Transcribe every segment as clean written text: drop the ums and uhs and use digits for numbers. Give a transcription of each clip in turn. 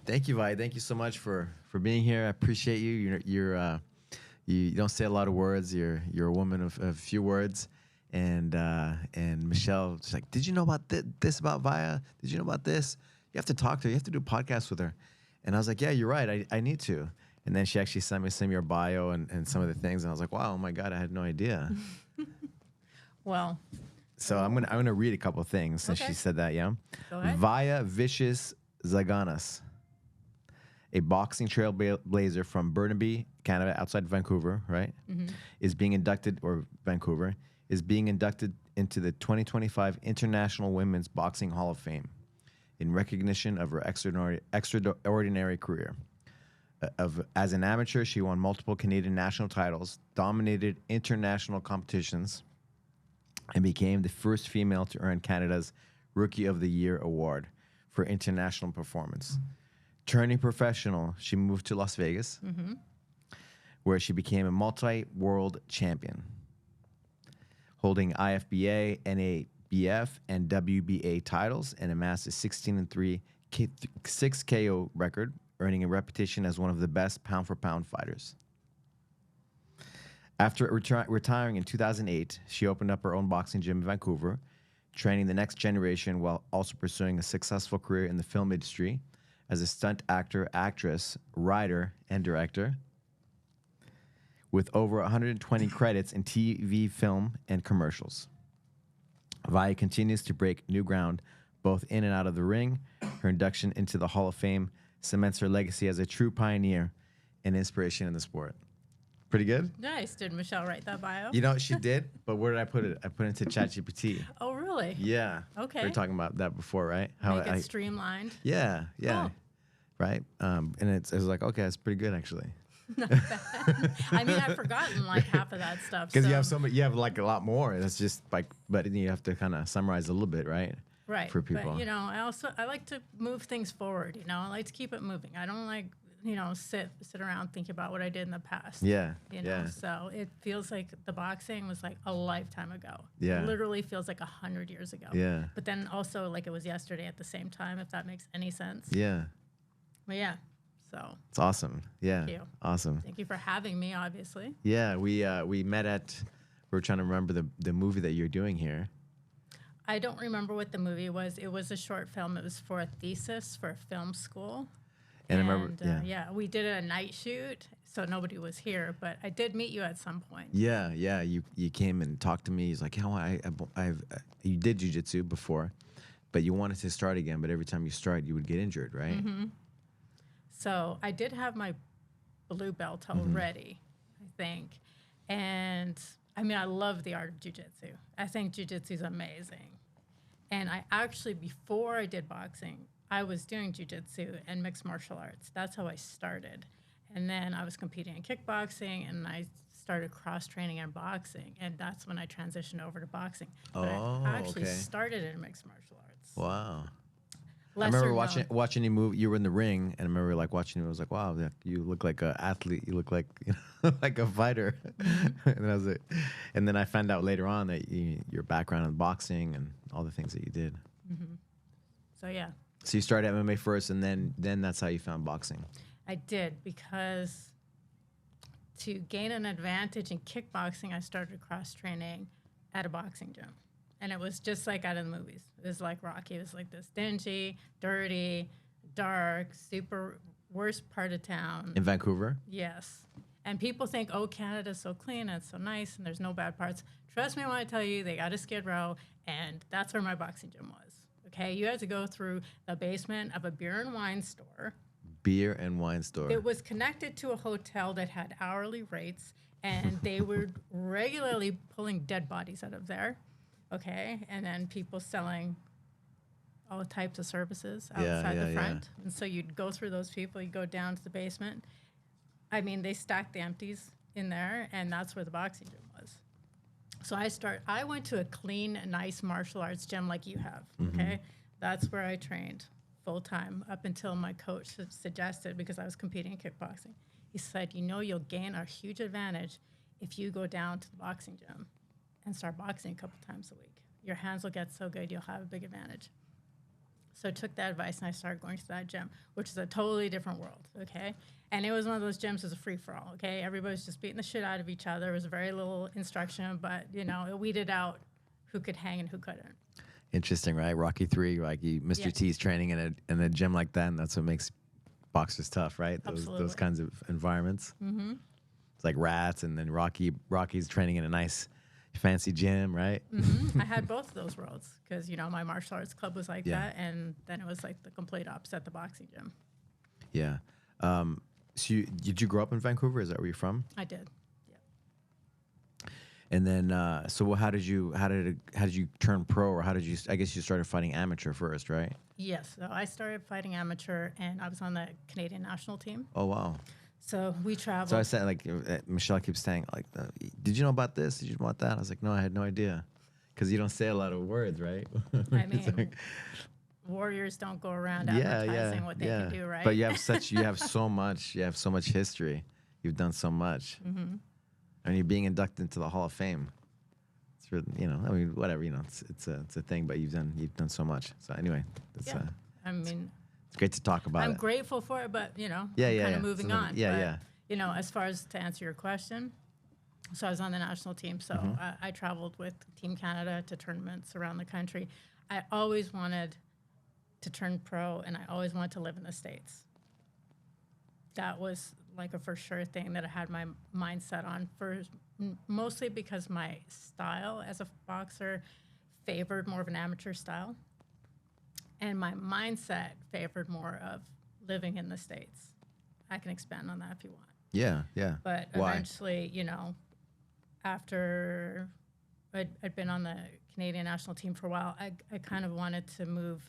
Thank you, Vi. Thank you so much for being here. I appreciate you. You don't say a lot of words. You're a woman of few words. And Michelle, she's like, did you know about this about Vaia? Did you know about this? You have to talk to her. You have to do a podcast with her. And I was like, yeah, you're right. I need to. And then she actually sent me your bio and some of the things. And I was like, wow, oh my God, I had no idea. Well, So I'm gonna read a couple of things since Okay. she said that. Yeah. Go ahead. Vaia Vicious Zaganas, a boxing trailblazer from Burnaby, Canada, outside Vancouver, right? Is being inducted, or Vancouver, is being inducted into the 2025 International Women's Boxing Hall of Fame in recognition of her extraordinary career. As an amateur, she won multiple Canadian national titles, dominated international competitions, and became the first female to earn Canada's Rookie of the Year award for international performance. Turning professional, she moved to Las Vegas, where she became a multi-world champion, holding IFBA, NABF, and WBA titles, and amassed a 16-3 6 KO record, earning a reputation as one of the best pound-for-pound fighters. After retiring in 2008, she opened up her own boxing gym in Vancouver, training the next generation while also pursuing a successful career in the film industry as a stunt actor, actress, writer, and director. With over 120 credits in TV, film, and commercials. Vaia continues to break new ground both in and out of the ring. Her induction into the Hall of Fame cements her legacy as a true pioneer and inspiration in the sport. Pretty good? Nice. Did Michelle write that bio? You know, she did, but where did I put it? I put it into ChatGPT. Oh, really? Yeah. Okay. We were talking about that before, right? Make it streamlined. Yeah, yeah. Oh. Right? And it was like, okay, that's pretty good, actually. Not bad. I mean, I've forgotten like half of that stuff. Because so. you have you have like a lot more. It's just like, but you have to kind of summarize a little bit, right? Right. For people. But, I like to move things forward, I like to keep it moving. I don't like, sit around thinking about what I did in the past. Yeah. You know, so it feels like the boxing was like a lifetime ago. Yeah. It literally feels like 100 years ago. Yeah. But then also like it was yesterday at the same time, if that makes any sense. Yeah. But yeah, so. It's awesome. Yeah. Thank you. Awesome. Thank you for having me, obviously. Yeah. We met at, we were trying to remember the movie that you're doing here. I don't remember what the movie was. It was a short film. It was for a thesis for a film school. And I remember, yeah, we did a night shoot, so nobody was here. But I did meet you at some point. Yeah, yeah. You came and talked to me. He's like, you did jiu-jitsu before, but you wanted to start again. But every time you start, you would get injured, right? Mm-hmm. So I did have my blue belt already, I think. And I mean, I love the art of jiu-jitsu. I think jiu-jitsu is amazing. And I actually, before I did boxing, I was doing jiu-jitsu and mixed martial arts. That's how I started. And then I was competing in kickboxing, and I started cross-training in boxing. And that's when I transitioned over to boxing. But I actually started in mixed martial arts. Wow. Lesser I remember watching you move. You were in the ring, and I remember like watching you. I was like, "Wow, you look like an athlete. You look like like a fighter." And I was like, and then I found out later on that your background in boxing and all the things that you did. Mm-hmm. So yeah. So you started MMA first, and then that's how you found boxing. I did, because to gain an advantage in kickboxing, I started cross training at a boxing gym. And it was just like out of the movies. It was like Rocky. It was like this dingy, dirty, dark, super worst part of town. In Vancouver? Yes. And people think, oh, Canada's so clean and it's so nice and there's no bad parts. Trust me when I tell you, they got a Skid Row, and that's where my boxing gym was. Okay? You had to go through the basement of a beer and wine store. Beer and wine store. It was connected to a hotel that had hourly rates, and they were regularly pulling dead bodies out of there. Okay, and then people selling all types of services outside the front. And so you'd go through those people, you'd go down to the basement. I mean, they stacked the empties in there, and that's where the boxing gym was. So I went to a clean, nice martial arts gym like you have, okay? That's where I trained full time up until my coach suggested, because I was competing in kickboxing. He said, you'll gain a huge advantage if you go down to the boxing gym and start boxing a couple times a week. Your hands will get so good, you'll have a big advantage. So I took that advice and I started going to that gym, which is a totally different world, okay? And it was one of those gyms that was a free-for-all, okay? Everybody's just beating the shit out of each other. There was very little instruction, but, you know, it weeded out who could hang and who couldn't. Interesting, right? Rocky 3, Rocky, Mr. T's training in a gym like that, and that's what makes boxers tough, right? Those kinds of environments. Mm-hmm. It's like rats, and then Rocky's training in a nice, fancy gym, right? Mm-hmm. I had both of those worlds because, you know, my martial arts club was like that, and then it was like the complete opposite, the boxing gym. Yeah. So did you grow up in Vancouver? Is that where you're from? I did. And then, so how did you turn pro, or I guess you started fighting amateur first, right? Yes. So I started fighting amateur, and I was on the Canadian national team. Oh, wow. So we traveled. So I said, like, Michelle keeps saying, like, did you know about this? Did you know about that? I was like, no, I had no idea. Because you don't say a lot of words, right? I mean, warriors don't go around advertising what they can do, right? But you have so much history. You've done so much. Mm-hmm. I mean, you're being inducted into the Hall of Fame. It's really, you know, I mean, whatever, you know, it's a thing, but you've done so much. So anyway, I mean, it's great to talk about. I'm grateful for it, but you know, I'm kind of moving on. Yeah. You know, as far as to answer your question, so I was on the national team. So I traveled with Team Canada to tournaments around the country. I always wanted to turn pro, and I always wanted to live in the States. That was like a for sure thing that I had my mindset on, mostly because my style as a boxer favored more of an amateur style, and my mindset favored more of living in the States. I can expand on that if you want. Yeah. But eventually, you know, after I'd been on the Canadian national team for a while, I kind of wanted to move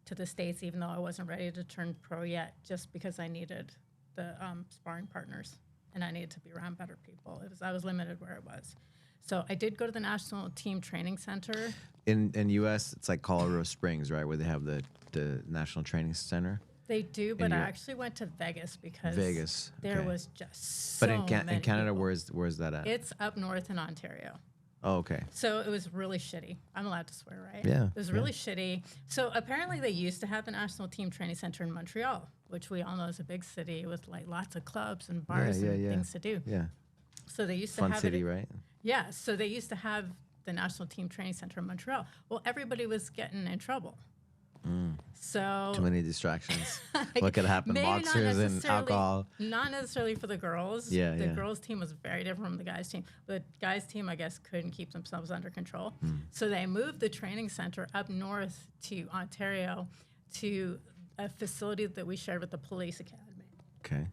to the States, even though I wasn't ready to turn pro yet, just because I needed the sparring partners, and I needed to be around better people. I was limited where I was. So I did go to the National Team Training Center. In U.S., it's like Colorado Springs, right, where they have the National Training Center? They do, but I actually went to Vegas because there was just so many in Canada, people. where's that at? It's up north in Ontario. Oh, okay. So it was really shitty. I'm allowed to swear, right? Yeah. It was really shitty. So apparently they used to have the National Team Training Center in Montreal, which we all know is a big city with like lots of clubs and bars and things to do. Yeah. So they used to have Fun city, right? Yeah. So they used to have the National Team Training Center in Montreal. Well, everybody was getting in trouble. So too many distractions. What could happen? Boxers and alcohol. Not necessarily for the girls. The girls' team was very different from the guys' team. The guys' team, I guess, couldn't keep themselves under control. So they moved the training center up north to Ontario to a facility that we shared with the police academy. Okay.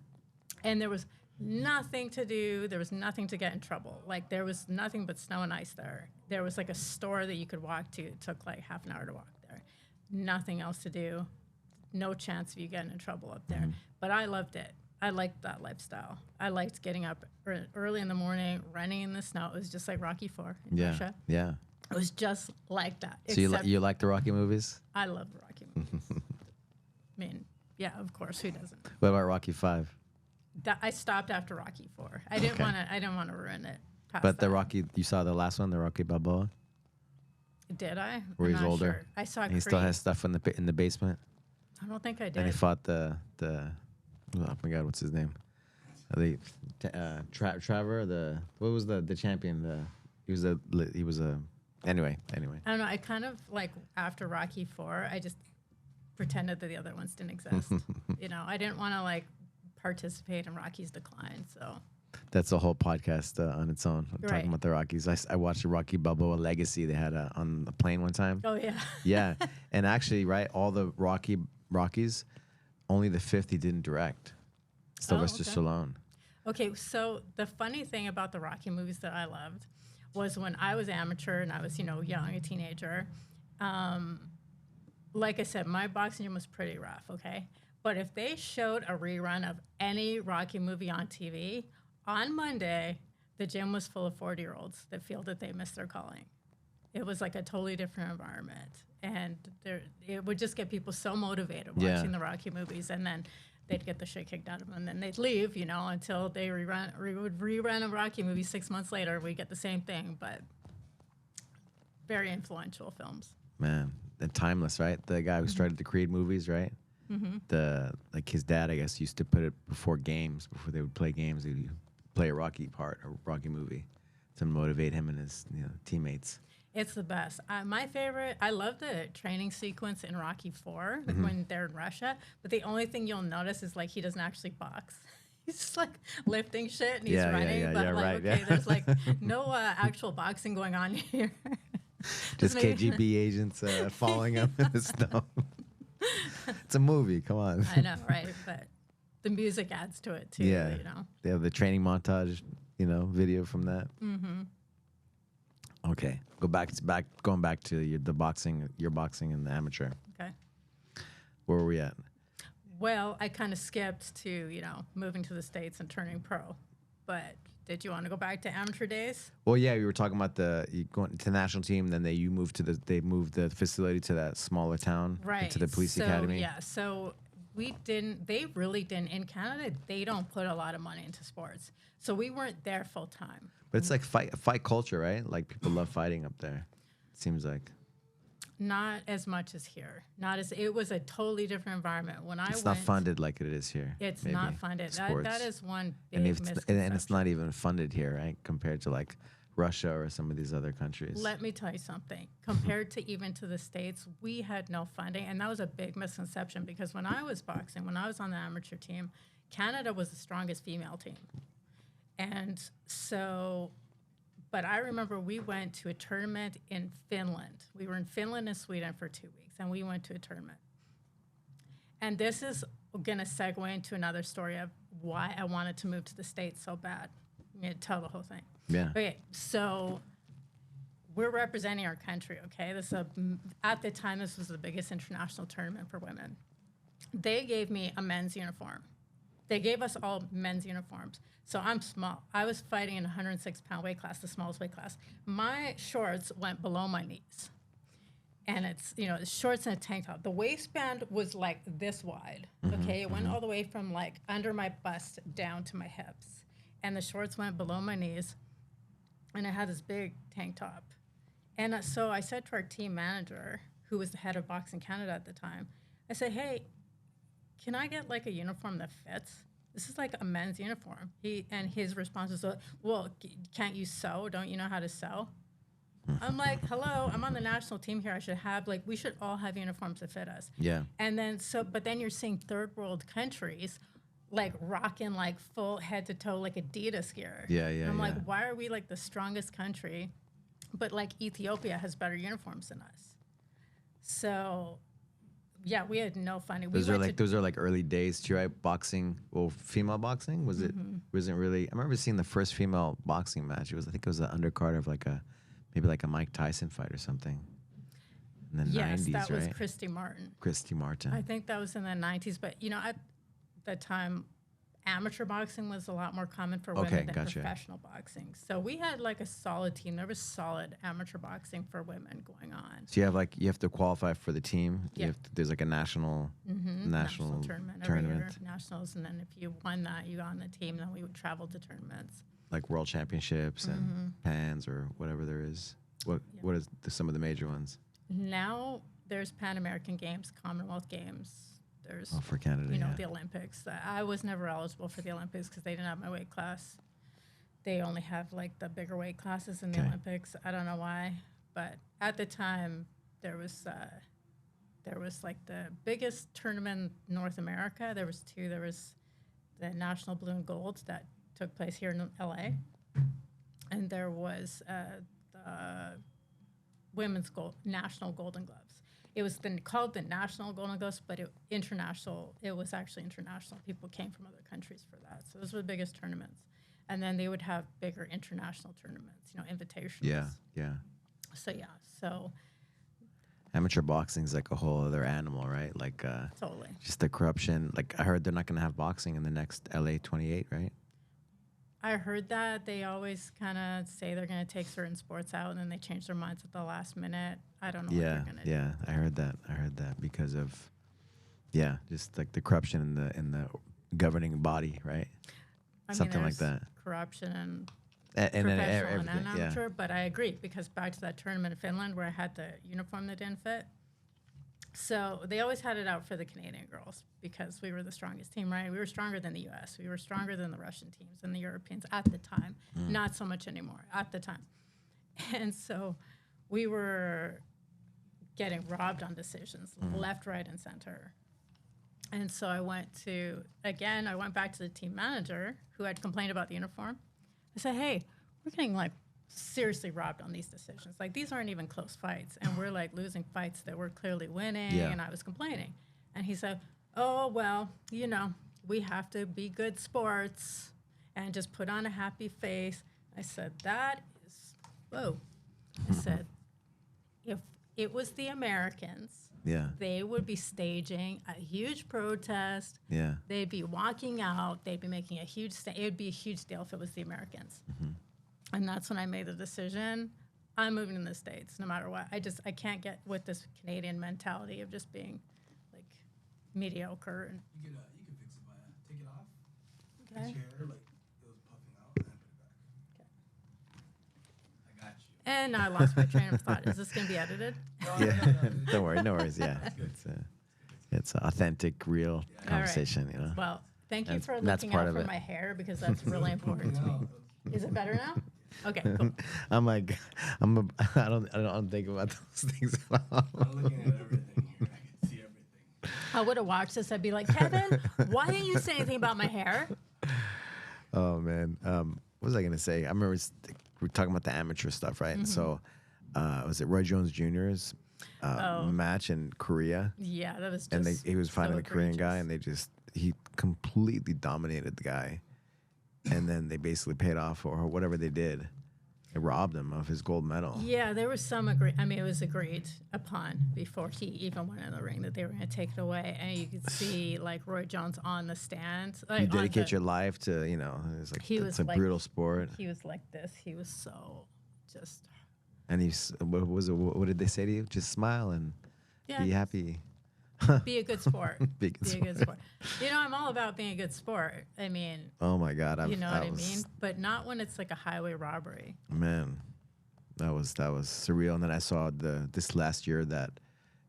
And there was nothing to do. There was nothing to get in trouble. Like, there was nothing but snow and ice there. There was like a store that you could walk to. It took like half an hour to walk there. Nothing else to do. No chance of you getting in trouble up there. But I loved it. I liked that lifestyle. I liked getting up early in the morning, running in the snow. It was just like Rocky 4 in Russia. Yeah. It was just like that. So you like the Rocky movies? I love the Rocky movies. I mean, yeah, of course. Who doesn't? What about Rocky 5? I stopped after Rocky 4. I didn't want to ruin it. But the Rocky, you saw the last one, the Rocky Balboa? Did I? Where he's older. Sure. I saw. And he still has stuff in the basement. I don't think I did. And he fought the oh my God, what's his name? Trevor. What was the champion? He was a anyway. I don't know. I kind of like after Rocky 4, I just pretended that the other ones didn't exist. You know, I didn't want to like participate in Rocky's decline. So. That's a whole podcast on its own, talking about the Rockies. I watched the Rocky Balboa Legacy they had on the plane one time. Oh, yeah. Yeah. And actually, right, all the Rockies, only the 5th he didn't direct. Sylvester Stallone. Okay, so the funny thing about the Rocky movies that I loved was when I was amateur and I was, young, a teenager, like I said, my boxing gym was pretty rough, okay? But if they showed a rerun of any Rocky movie on TV, on Monday, the gym was full of 40-year-olds that feel that they missed their calling. It was like a totally different environment. And it would just get people so motivated watching the Rocky movies. And then they'd get the shit kicked out of them. And then they'd leave, until they would rerun a Rocky movie 6 months later. We'd get the same thing. But very influential films. Man, Timeless, right? The guy who started the Creed movies, right? The like his dad, I guess, used to put it before games, before they would play games. He'd play a Rocky part, a Rocky movie, to motivate him and his teammates. It's the best. My favorite, I love the training sequence in Rocky 4 like when they're in Russia. But the only thing you'll notice is like he doesn't actually box. He's just like lifting shit and he's running. But like, okay, there's like no actual boxing going on here. Just KGB agents following him in the snow. It's a movie. Come on. I know, right? But the music adds to it too. Yeah. You know. They have the training montage, video from that. Okay, going back to your boxing and the amateur. Okay. Where were we at? Well, I kind of skipped to, moving to the States and turning pro. But did you want to go back to amateur days? Well, yeah, we were talking about you going to the national team, then they moved the facility to that smaller town, right? To the police academy. Yeah, so they really didn't, in Canada, they don't put a lot of money into sports. So we weren't there full time. But it's like fight culture, right? Like people love fighting up there. It seems like. Not as much as here. It was a totally different environment. It's not funded like it is here. It's maybe. not funded. That is one big misconception. And it's not even funded here, right? Compared to like Russia or some of these other countries. Let me tell you something. Compared to even to the States, we had no funding. And that was a big misconception because when I was boxing, when I was on the amateur team, Canada was the strongest female team. And so, but I remember we went to a tournament in Finland. We were in Finland and Sweden for 2 weeks, and we went to a tournament. And this is going to segue into another story of why I wanted to move to the States so bad. I'm going to tell the whole thing. Yeah. Okay, so we're representing our country, okay? At the time, this was the biggest international tournament for women. They gave me a men's uniform. They gave us all men's uniforms. So I'm small. I was fighting in a 106-pound weight class, the smallest weight class. My shorts went below my knees. And it's, shorts and a tank top. The waistband was like this wide, okay? It went all the way from like under my bust down to my hips. And the shorts went below my knees. And I had this big tank top. And so I said to our team manager, who was the head of Boxing Canada at the time, I said, hey, can I get like a uniform that fits? This is like a men's uniform. His response was, well, can't you sew? Don't you know how to sew? I'm like, hello, I'm on the national team here. I should have we should all have uniforms that fit us. Yeah. And then but then you're seeing third world countries like rocking like full head to toe like Adidas gear. Yeah. And I'm like, why are we like the strongest country, but like Ethiopia has better uniforms than us? So. Yeah, we had no funding. Those are like early days too, right? Boxing, female boxing wasn't really. I remember seeing the first female boxing match. I think it was an undercard of maybe a Mike Tyson fight or something in the 90s, right? Yes, that was Christy Martin. Christy Martin. I think that was in the 90s, but at the time, amateur boxing was a lot more common for women than professional boxing. So we had a solid team. There was solid amateur boxing for women going on. So you have to qualify for the team. Yeah. There's a national tournament. Every year, nationals, and then if you won that, you got on the team. Then we would travel to tournaments. Like world championships and pans or whatever there is. What is some of the major ones? Now there's Pan American Games, Commonwealth Games. There's, for Canada, the Olympics. I was never eligible for the Olympics because they didn't have my weight class. They only have the bigger weight classes in the Olympics. I don't know why, but at the time there was the biggest tournament in North America. There was two. There was the National Blue and Gold that took place here in LA, and there was the women's national Golden Gloves. It was called the National Golden Gloves, but international. It was actually international. People came from other countries for that. So those were the biggest tournaments. And then they would have bigger international tournaments, invitations. Yeah. So amateur boxing is like a whole other animal, right? Totally. Just the corruption. I heard they're not going to have boxing in the next LA 28, right? I heard that they always kind of say they're going to take certain sports out, and then they change their minds at the last minute. I don't know what they're going to do. Yeah, I heard that because of, just the corruption in the governing body, right? Something like that. Corruption and professional and amateur, but I agree because back to that tournament in Finland where I had the uniform that didn't fit, So they always had it out for the Canadian girls because we were the strongest team, right? We were stronger than the U.S. We were stronger than the Russian teams and the Europeans at the time. Not so much anymore at the time. And so we were getting robbed on decisions, left, right, and center. And so I went back to the team manager who had complained about the uniform. I said, hey, we're getting like seriously robbed on these decisions. Like these aren't even close fights. And we're like losing fights that we're clearly winning. Yeah. And I was complaining. And he said, oh, well, we have to be good sports and just put on a happy face. I said, that is, whoa. I said, if it was the Americans, Yeah. they would be staging a huge protest. Yeah. They'd be walking out. They'd be making a huge it would be a huge deal if it was the Americans. And that's when I made the decision. I'm moving to the States no matter what. I can't get with this Canadian mentality of just being like mediocre. And You can fix it by take it off. okay. Fix your hair like it was puffing out and then put it back. I got you. And I lost my train of thought. Is this going to be edited? Yeah. Don't worry. No worries. Yeah. It's authentic, real conversation, you know. Well, thank you That's- for that's looking part out of for it. my hair because that's really important to me. Is it better now? Okay, cool. I'm like, I don't think about those things at all. I'm looking at everything here. I can see everything. I would have watched this. I'd be like, Kevin, why didn't you say anything about my hair? Oh man, what was I gonna say? I remember we're talking about the amateur stuff, right? So, was it Roy Jones Jr.'s match in Korea? Yeah, that was just And he was fighting so the Korean guy, egregious. and he completely dominated the guy, and then they basically paid off or whatever they did. They robbed him of his gold medal. Yeah, there was some it was agreed upon before he even went in the ring that they were going to take it away, and you could see like Roy Jones on the stand. Like, You dedicate your life to, it's like He it's was a like- brutal sport. He was like this. He was so just And what did they say to you? Just smile and yeah. be happy. Be a good sport. Be a good Be a good sport. I'm all about being a good sport. I mean, Oh my God! you know what I mean? But not when it's like a highway robbery. Man, that was surreal. And then I saw this last year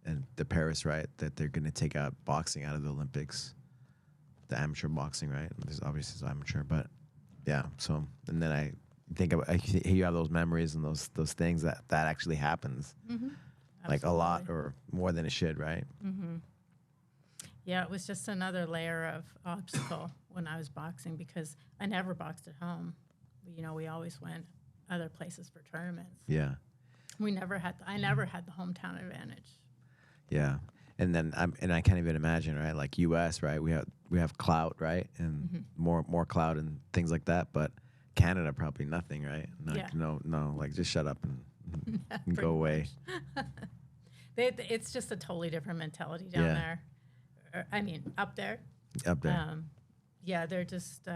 and the Paris, right, that they're gonna take out boxing out of the Olympics, the amateur boxing, right? There's obviously it's amateur, but yeah. So and then I you have those memories and those things that actually happens, like a lot Absolutely. or more than it should, right? Yeah, it was just another layer of obstacle when I was boxing because I never boxed at home. We always went other places for tournaments. Yeah, I never had the hometown advantage. yeah. And then I can't even imagine, right? Like U.S., right? We have clout, right, and more clout and things like that. But Canada probably nothing, right? Like, Yeah. no, like just shut up and Pretty go away. It's just a totally different mentality down Yeah. there. I mean, up there. Up there. Yeah, they're just.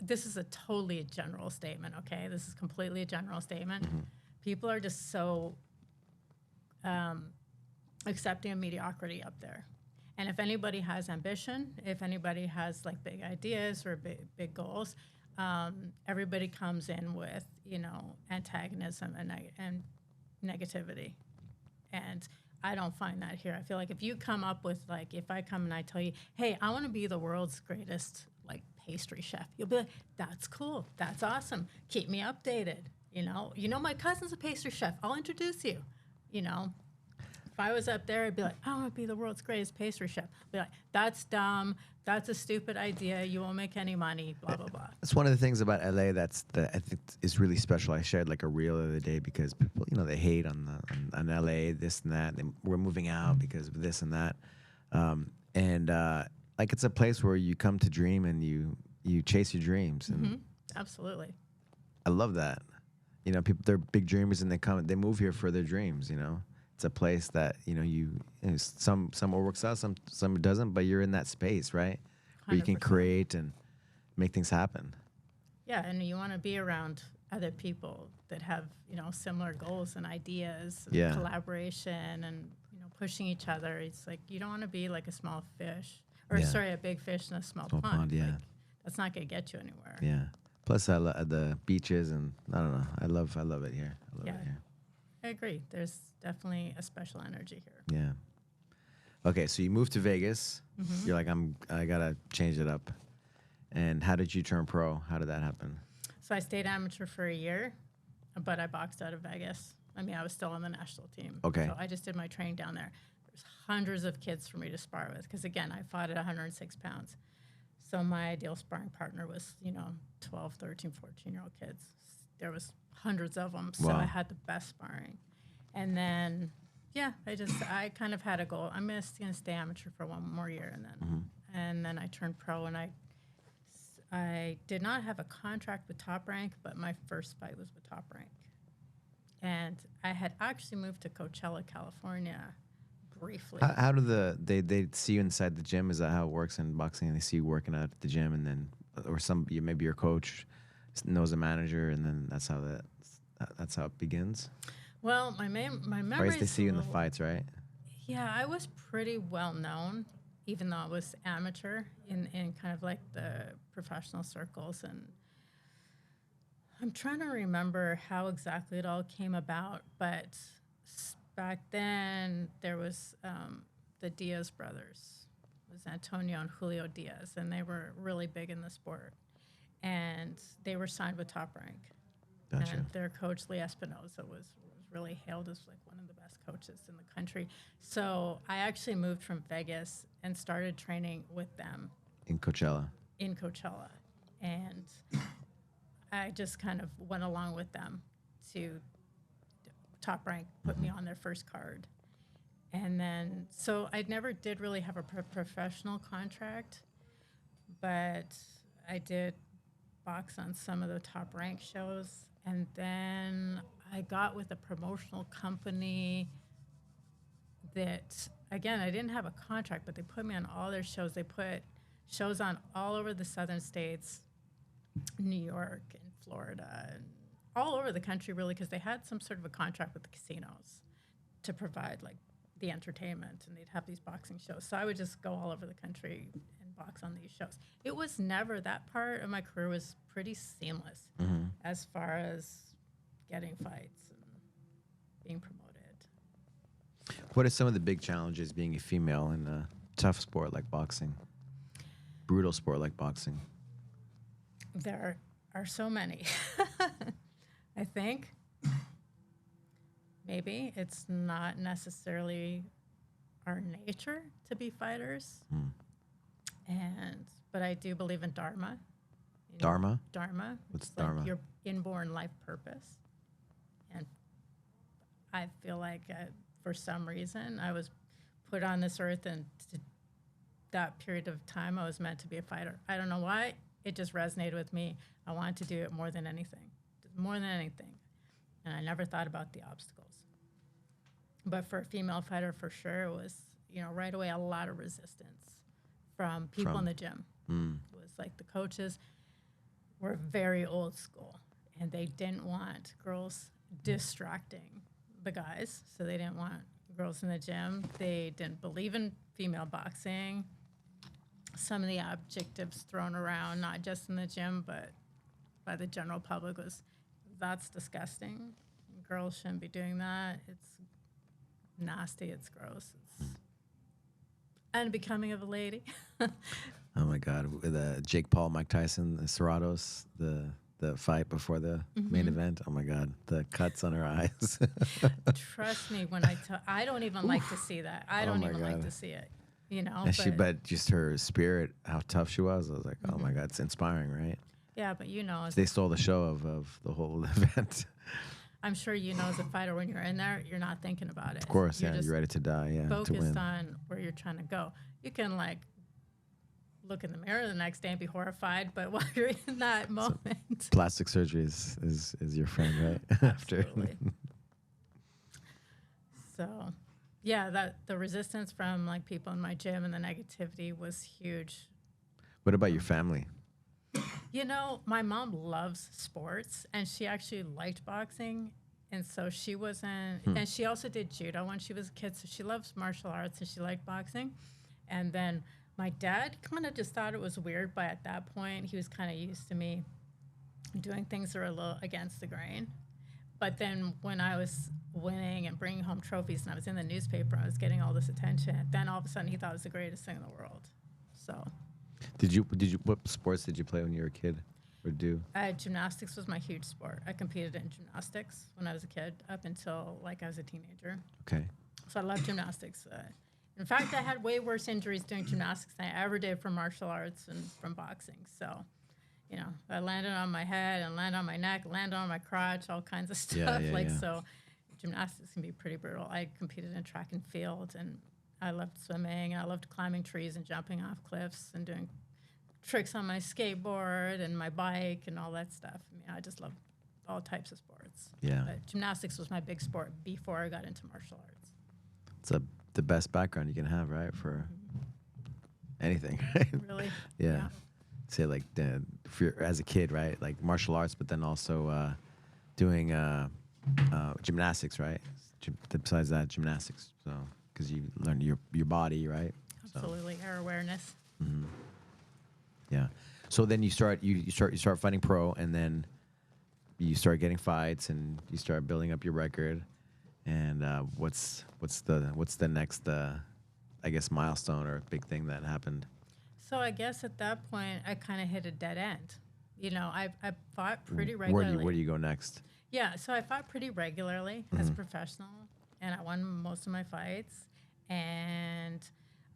This is a totally general statement. Okay, this is completely a general statement. People are just so accepting of mediocrity up there. And if anybody has ambition, if anybody has like big ideas or big goals, everybody comes in with antagonism and negativity. And I don't find that here. I feel like if you come up with if I come and I tell you, hey, I want to be the world's greatest pastry chef, you'll be like, that's cool, that's awesome. Keep me updated. My cousin's a pastry chef. I'll introduce you. If I was up there, I'd be like, I want to be the world's greatest pastry chef. I'd be like, that's dumb. That's a stupid idea. You won't make any money. Blah blah blah. That's one of the things about LA I think is really special. I shared like a reel the other day because people, they hate on LA, this and that. We're moving out because of this and that. It's a place where you come to dream and you chase your dreams. And Absolutely. I love that. People, they're big dreamers and they move here for their dreams. It's a place that some it works out, some it doesn't, but you're in that space, right? Where you can 100%. create and make things happen. Yeah, and you want to be around other people that have similar goals and ideas, and Yeah. collaboration, and pushing each other. It's like you don't want to be like a small fish, or Yeah. sorry, a big fish in a small Small pond. pond, yeah. Like, that's not going to get you anywhere. Yeah. Plus, I love the beaches, and I don't know. I love it here. I love Yeah. it here. I agree. There's definitely a special energy here. Yeah. Okay, so you moved to Vegas. You're like, I gotta change it up. And how did you turn pro? How did that happen? So I stayed amateur for a year, but I boxed out of Vegas. I mean, I was still on the national team. Okay. So I just did my training down there. There's hundreds of kids for me to spar with because, again, I fought at 106 pounds. So my ideal sparring partner was, 12, 13, 14-year-old kids. There was hundreds of them, so Wow. I had the best sparring. And then, I kind of had a goal. I'm going to stay amateur for one more year, and then I turned pro, and I did not have a contract with Top Rank, but my first fight was with Top Rank. And I had actually moved to Coachella, California, briefly. How do they see you inside the gym? Is that how it works in boxing? They see you working out at the gym, and then maybe your coach knows a manager, and then that's how it begins. Well, my memory. Or is they see you in the fights, right? Yeah, I was pretty well known, even though I was amateur in kind of like the professional circles. And I'm trying to remember how exactly it all came about, but back then there was the Diaz brothers. It was Antonio and Julio Diaz, and they were really big in the sport. And they were signed with Top Rank. Gotcha. And their coach, Lee Espinosa, was really hailed as like one of the best coaches in the country. So I actually moved from Vegas and started training with them. In Coachella. And I just kind of went along with them to Top Rank, put me on their first card. And then, so I never did really have a professional contract, but I did box on some of the Top Rank shows. And then I got with a promotional company that, again, I didn't have a contract, but they put me on all their shows. They put shows on all over the southern states, New York and Florida, and all over the country, really, because they had some sort of a contract with the casinos to provide, like, the entertainment, and they'd have these boxing shows. So I would just go all over the country and box on these shows. It was never, that part of my career was pretty seamless as far as getting fights and being promoted. What are some of the big challenges being a female in a tough sport like boxing? Brutal sport like boxing? There are so many. I think maybe it's not necessarily our nature to be fighters. But I do believe in Dharma. Dharma? Dharma. What's It's like Dharma? your inborn life purpose. And I feel like for some reason I was put on this earth, and that period of time I was meant to be a fighter. I don't know why. It just resonated with me. I wanted to do it more than anything. And I never thought about the obstacles. But for a female fighter, for sure, it was, right away a lot of resistance from people in the gym. It was like the coaches were very old school, and they didn't want girls distracting the guys. So they didn't want girls in the gym. They didn't believe in female boxing. Some of the adjectives thrown around, not just in the gym, but by the general public, was, that's disgusting. Girls shouldn't be doing that. It's nasty. It's gross. It's unbecoming of a lady. Oh my God! With Jake Paul, Mike Tyson, the Serratos, the fight before the main event. Oh my God, the cuts on her eyes. Trust me when I don't even like to see that. I don't even like to see it. And but just her spirit, how tough she was. I was like, oh my God, it's inspiring, right? Yeah, but they stole the show of the whole event. I'm sure as a fighter, when you're in there, you're not thinking about it. Of course, you're you're ready to die, to win. Focused on where you're trying to go. You can look in the mirror the next day and be horrified, but while you're in that moment, plastic surgery is your friend, right? Absolutely. So, yeah, the resistance from people in my gym and the negativity was huge. What about your family? My mom loves sports, and she actually liked boxing, and so she wasn't, and she also did judo when she was a kid, so she loves martial arts, and she liked boxing. And then my dad kind of just thought it was weird, but at that point, he was kind of used to me doing things that are a little against the grain. But then when I was winning and bringing home trophies and I was in the newspaper, I was getting all this attention. Then all of a sudden he thought it was the greatest thing in the world. So what sports did you play when you were a kid or do? gymnastics was my huge sport. I competed in gymnastics when I was a kid up until like I was a teenager. Okay. So I love gymnastics. In fact, I had way worse injuries doing gymnastics than I ever did from martial arts and from boxing. So, you know, I landed on my head and landed on my neck, landed on my crotch, all kinds of stuff. So gymnastics can be pretty brutal. I competed in track and field, and I loved swimming, and I loved climbing trees and jumping off cliffs and doing tricks on my skateboard and my bike and all that stuff. I mean, I just love all types of sports. Yeah. But gymnastics was my big sport before I got into martial arts. It's the best background you can have, right, for anything. Really? Yeah. Say like if you're, as a kid, right, like martial arts, but then also doing gymnastics, right? Besides that, gymnastics. So because you learn your body, right? Absolutely, air awareness. Mm-hmm. Yeah. So then you start fighting pro, and then you start getting fights, and you start building up your record. And what's the next I guess milestone or big thing that happened? So I guess at that point I kind of hit a dead end. You know, I fought pretty regularly. Where do you go next? Yeah, so I fought pretty regularly as a professional, and I won most of my fights, and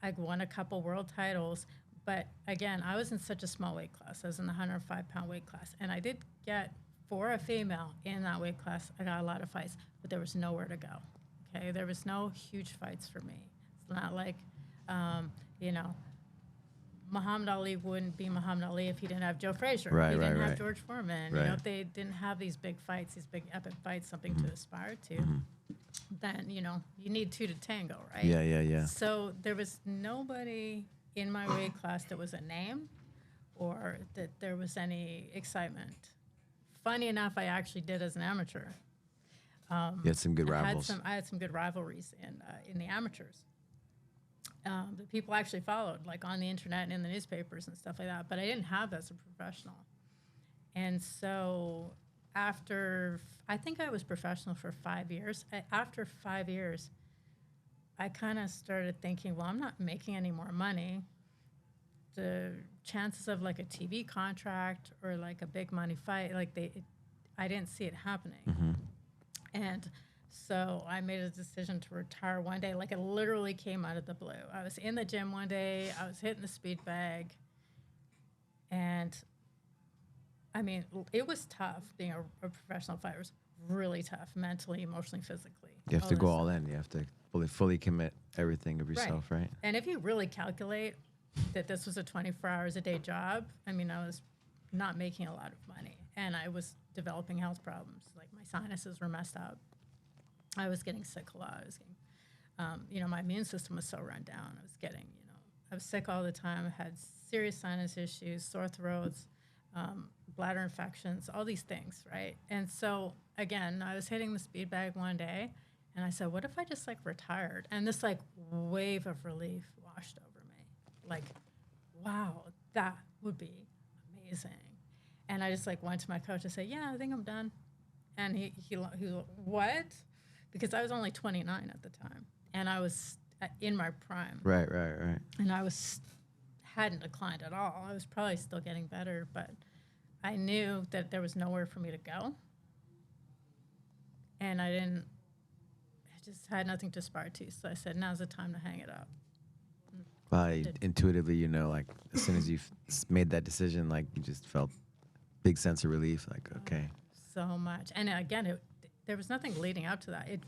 I won a couple world titles. But again, I was in such a small weight class. I was in the 105-pound weight class, and I did get, for a female in that weight class, I got a lot of fights, but there was nowhere to go. Okay, there was no huge fights for me. It's not like, you know, Muhammad Ali wouldn't be Muhammad Ali if he didn't have Joe Frazier. Right, he didn't right, have right. George Foreman. Right. You know, if they didn't have these big fights, these big epic fights, something to aspire to, then, you know, you need two to tango, right? Yeah. So there was nobody in my weight class that was a name or that there was any excitement. Funny enough, I actually did as an amateur. You had some good rivals. I had some good rivalries in the amateurs. The people actually followed, like on the internet and in the newspapers and stuff like that. But I didn't have that as a professional. And so after, I think I was professional for 5 years. After 5 years, I kind of started thinking, well, I'm not making any more money. The chances of like a TV contract or like a big money fight, I didn't see it happening. And so I made a decision to retire one day. Like it literally came out of the blue. I was in the gym one day. I was hitting the speed bag. And I mean, it was tough being a professional fighter. It was really tough, mentally, emotionally, physically. You have to go all in. You have to fully commit everything of yourself, right? And if you really calculate that this was a 24 hours a day job, I mean, I was not making a lot of money. And I was developing health problems. Like my sinuses were messed up. I was getting sick a lot. I was getting, you know, my immune system was so run down. I was getting, you know, I was sick all the time. I had serious sinus issues, sore throats, bladder infections, all these things, right? And so, again, I was hitting the speed bag one day, and I said, what if I just, like, retired? And this, like, wave of relief washed over me. Like, wow, that would be amazing. And I just, like, went to my coach and said, yeah, I think I'm done. And he was like, what? Because I was only 29 at the time, and I was in my prime. Right. And I hadn't declined at all. I was probably still getting better, but I knew that there was nowhere for me to go. And I just had nothing to aspire to. So I said, now's the time to hang it up. Intuitively, you know, like as soon as you made that decision, like you just felt big sense of relief. Like, okay. So much. And again, there was nothing leading up to that. It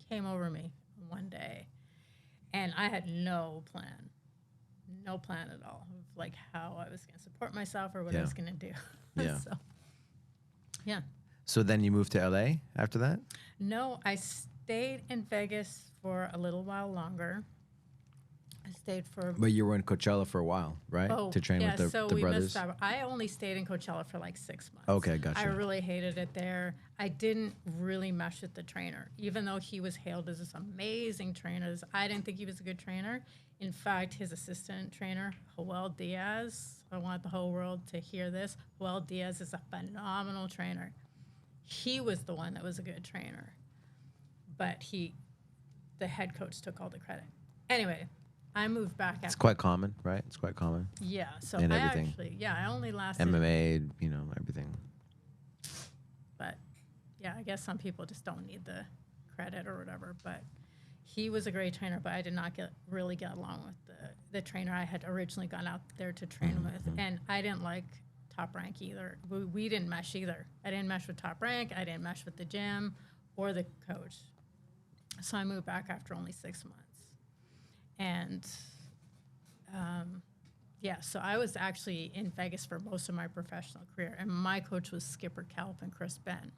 came over me one day, and I had no plan at all of like how I was going to support myself or what I was going to do. Yeah. So, yeah. So then you moved to LA after that? No, I stayed in Vegas for a little while longer. I stayed for. But you were in Coachella for a while, right? Oh, to train with the we brothers. missed that. I only stayed in Coachella for like 6 months. Okay, gotcha. I really hated it there. I didn't really mesh with the trainer, even though he was hailed as this amazing trainer. I didn't think he was a good trainer. In fact, his assistant trainer, Joel Diaz, I want the whole world to hear this. Joel Diaz is a phenomenal trainer. he was the one that was a good trainer, but the head coach took all the credit. Anyway, I moved back It's after. quite common, right? It's quite common. Yeah, so in I everything. actually, I only lasted. MMA, you know, everything. But yeah, I guess some people just don't need the credit or whatever. But he was a great trainer, but I did not really get along with the trainer I had originally gone out there to train with, and I didn't like Top Rank either. We didn't mesh either. I didn't mesh with Top Rank. I didn't mesh with the gym or the coach. So I moved back after only 6 months. And so I was actually in Vegas for most of my professional career. And my coach was Skipper Kelp and Chris Ben.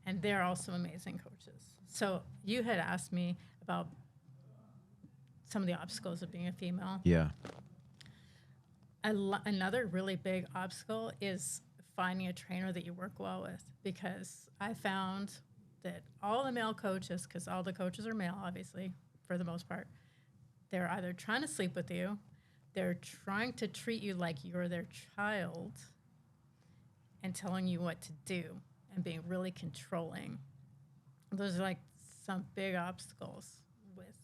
And they're also amazing coaches. So you had asked me about some of the obstacles of being a female. Yeah. Another really big obstacle is finding a trainer that you work well with, because I found that all the male coaches, because all the coaches are male, obviously, for the most part, they're either trying to sleep with you, they're trying to treat you like you're their child, and telling you what to do and being really controlling. Those are like some big obstacles with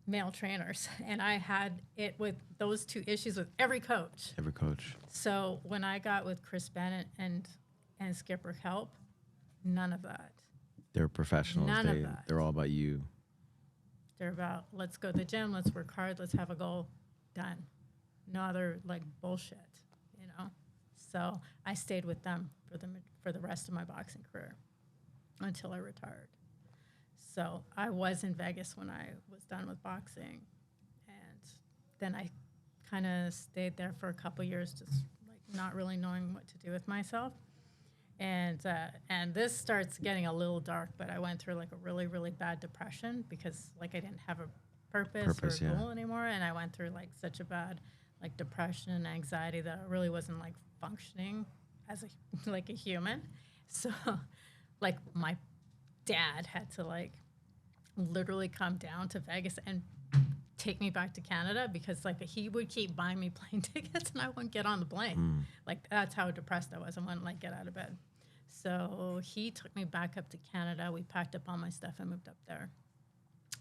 male trainers. And I had it with those two issues with every coach. Every coach. So when I got with Chris Bennett and Skipper Kelp, none of that. They're professionals. None of that. They're all about you. They're about, let's go to the gym, let's work hard, let's have a goal, done. No other like bullshit, you know? So I stayed with them for the rest of my boxing career until I retired. So I was in Vegas when I was done with boxing. And then I kind of stayed there for a couple years, just like not really knowing what to do with myself. And this starts getting a little dark, but I went through like a really, really bad depression because like I didn't have a purpose or a goal anymore. And I went through like such a bad like depression and anxiety that I really wasn't like functioning as like a human. So like my dad had to like literally come down to Vegas and take me back to Canada because like he would keep buying me plane tickets and I wouldn't get on the plane. Like that's how depressed I was. I wouldn't like get out of bed. So he took me back up to Canada. We packed up all my stuff and moved up there.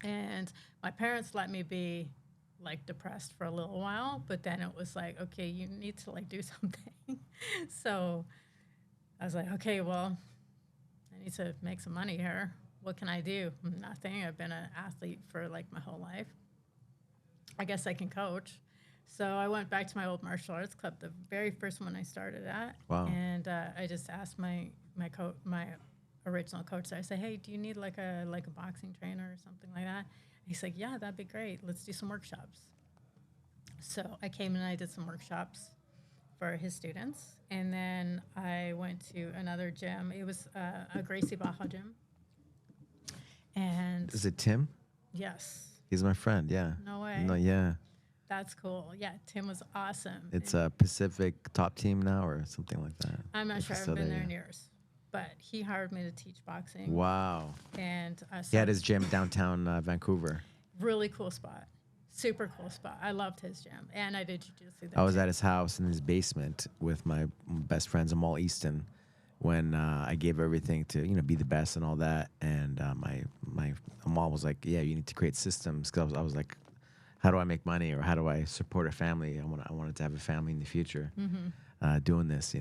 And my parents let me be like depressed for a little while, but then it was like, okay, you need to like do something. So I was like, okay, well, I need to make some money here. What can I do? Nothing. I've been an athlete for like my whole life. I guess I can coach. So I went back to my old martial arts club, the very first one I started at. Wow. And I just asked my original coach there, I said, hey, do you need like a boxing trainer or something like that? And he's like, yeah, that'd be great. Let's do some workshops. So I came and I did some workshops for his students. And then I went to another gym. It was a Gracie Baja gym. And is it Tim? yes. He's my friend. Yeah. No way. No. Yeah. That's cool. Yeah, Tim was awesome. It's a Pacific top team now or something like that. I'm not If sure. it's I've still been there, there in yeah. years. But he hired me to teach boxing. Wow. And He had his gym downtown Vancouver. really cool spot. Super cool spot. I loved his gym. And I did jiu-jitsu there. I was at his house in his basement with my best friends, Amal Easton, when I gave everything to be the best and all that. And my Amal was like, "Yeah, you need to create systems." Because I was like, "How do I make money, or how do I support a family? I wanted to have a family in the future." Doing this,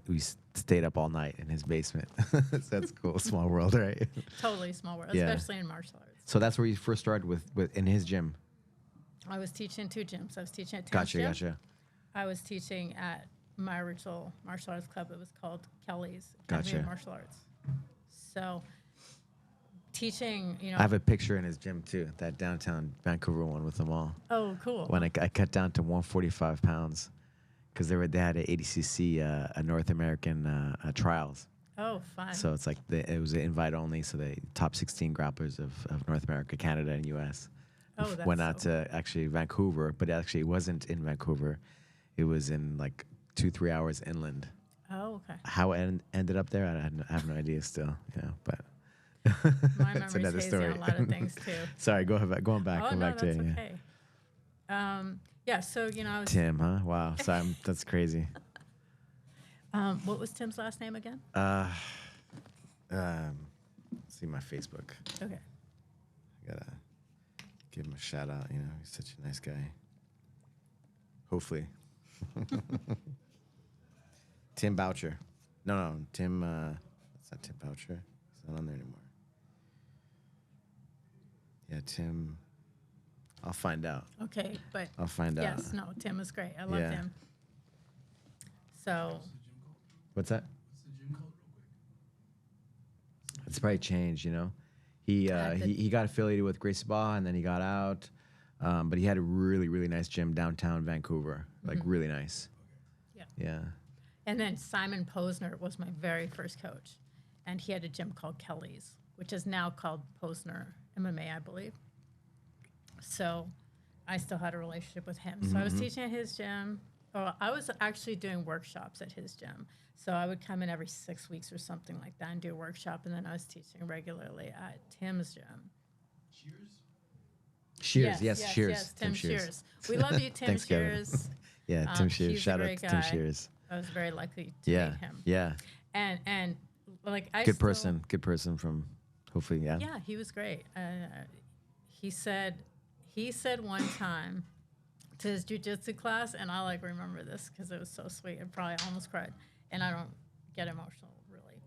we stayed up all night in his basement. So that's cool. Small world, right? Totally small world, Yeah. especially in martial arts. So that's where you first started with in his gym. I was teaching two gyms. I was teaching at Tim's Gotcha. gym. I was teaching at my original martial arts club. It was called Kelly's Academy Gotcha. of Martial Arts. So teaching, I have a picture in his gym too, that downtown Vancouver one with them all. Oh, cool. When I cut down to 145 pounds, because they had a ADCC, a North American trials. Oh, fun. So it's like it was an invite only. So the top 16 grapplers of North America, Canada, and U.S. went out to actually Vancouver, but actually it wasn't in Vancouver. It was in like 2-3 hours inland. Oh, okay. How it ended up there, I have no idea still. But My that's memory another stays story. on a lot of things too. Sorry, going back. Oh, going no, back that's to okay. Yeah, so I was Tim, huh? Wow, sorry, that's crazy. What was Tim's last name again? See my Facebook. Okay. I gotta give him a shout out. You know, he's such a nice guy. Hopefully. Tim Boucher. No, Tim. That's not Tim Boucher. He's not on there anymore. Yeah, Tim. I'll find out. Okay, but I'll find out. yes, no, Tim was great. I loved Yeah. him. So, What's that? What's the gym called, real quick? It's probably changed, you know. He he got affiliated with Grace Spa and then he got out, but he had a really really nice gym downtown Vancouver, like really nice. yeah. Yeah. And then Simon Posner was my very first coach, and he had a gym called Kelly's, which is now called Posner MMA, I believe. So, I still had a relationship with him. So I was teaching at his gym. Oh, I was actually doing workshops at his gym. So I would come in every 6 weeks or something like that and do a workshop, and then I was teaching regularly at Tim's gym. Cheers? Shears, Shears. Yes, Tim Shears. Shears. We love you, Tim Thanks, Kevin. Shears. Yeah, Tim Shears. he's a Shout out great to Tim guy. Shears. I was very lucky to Yeah, meet him. yeah. And like I Good still- person from hopefully, yeah. Yeah, he was great. He said one time to his jujitsu class, and I like remember this because it was so sweet. I probably almost cried, and I don't get emotional really,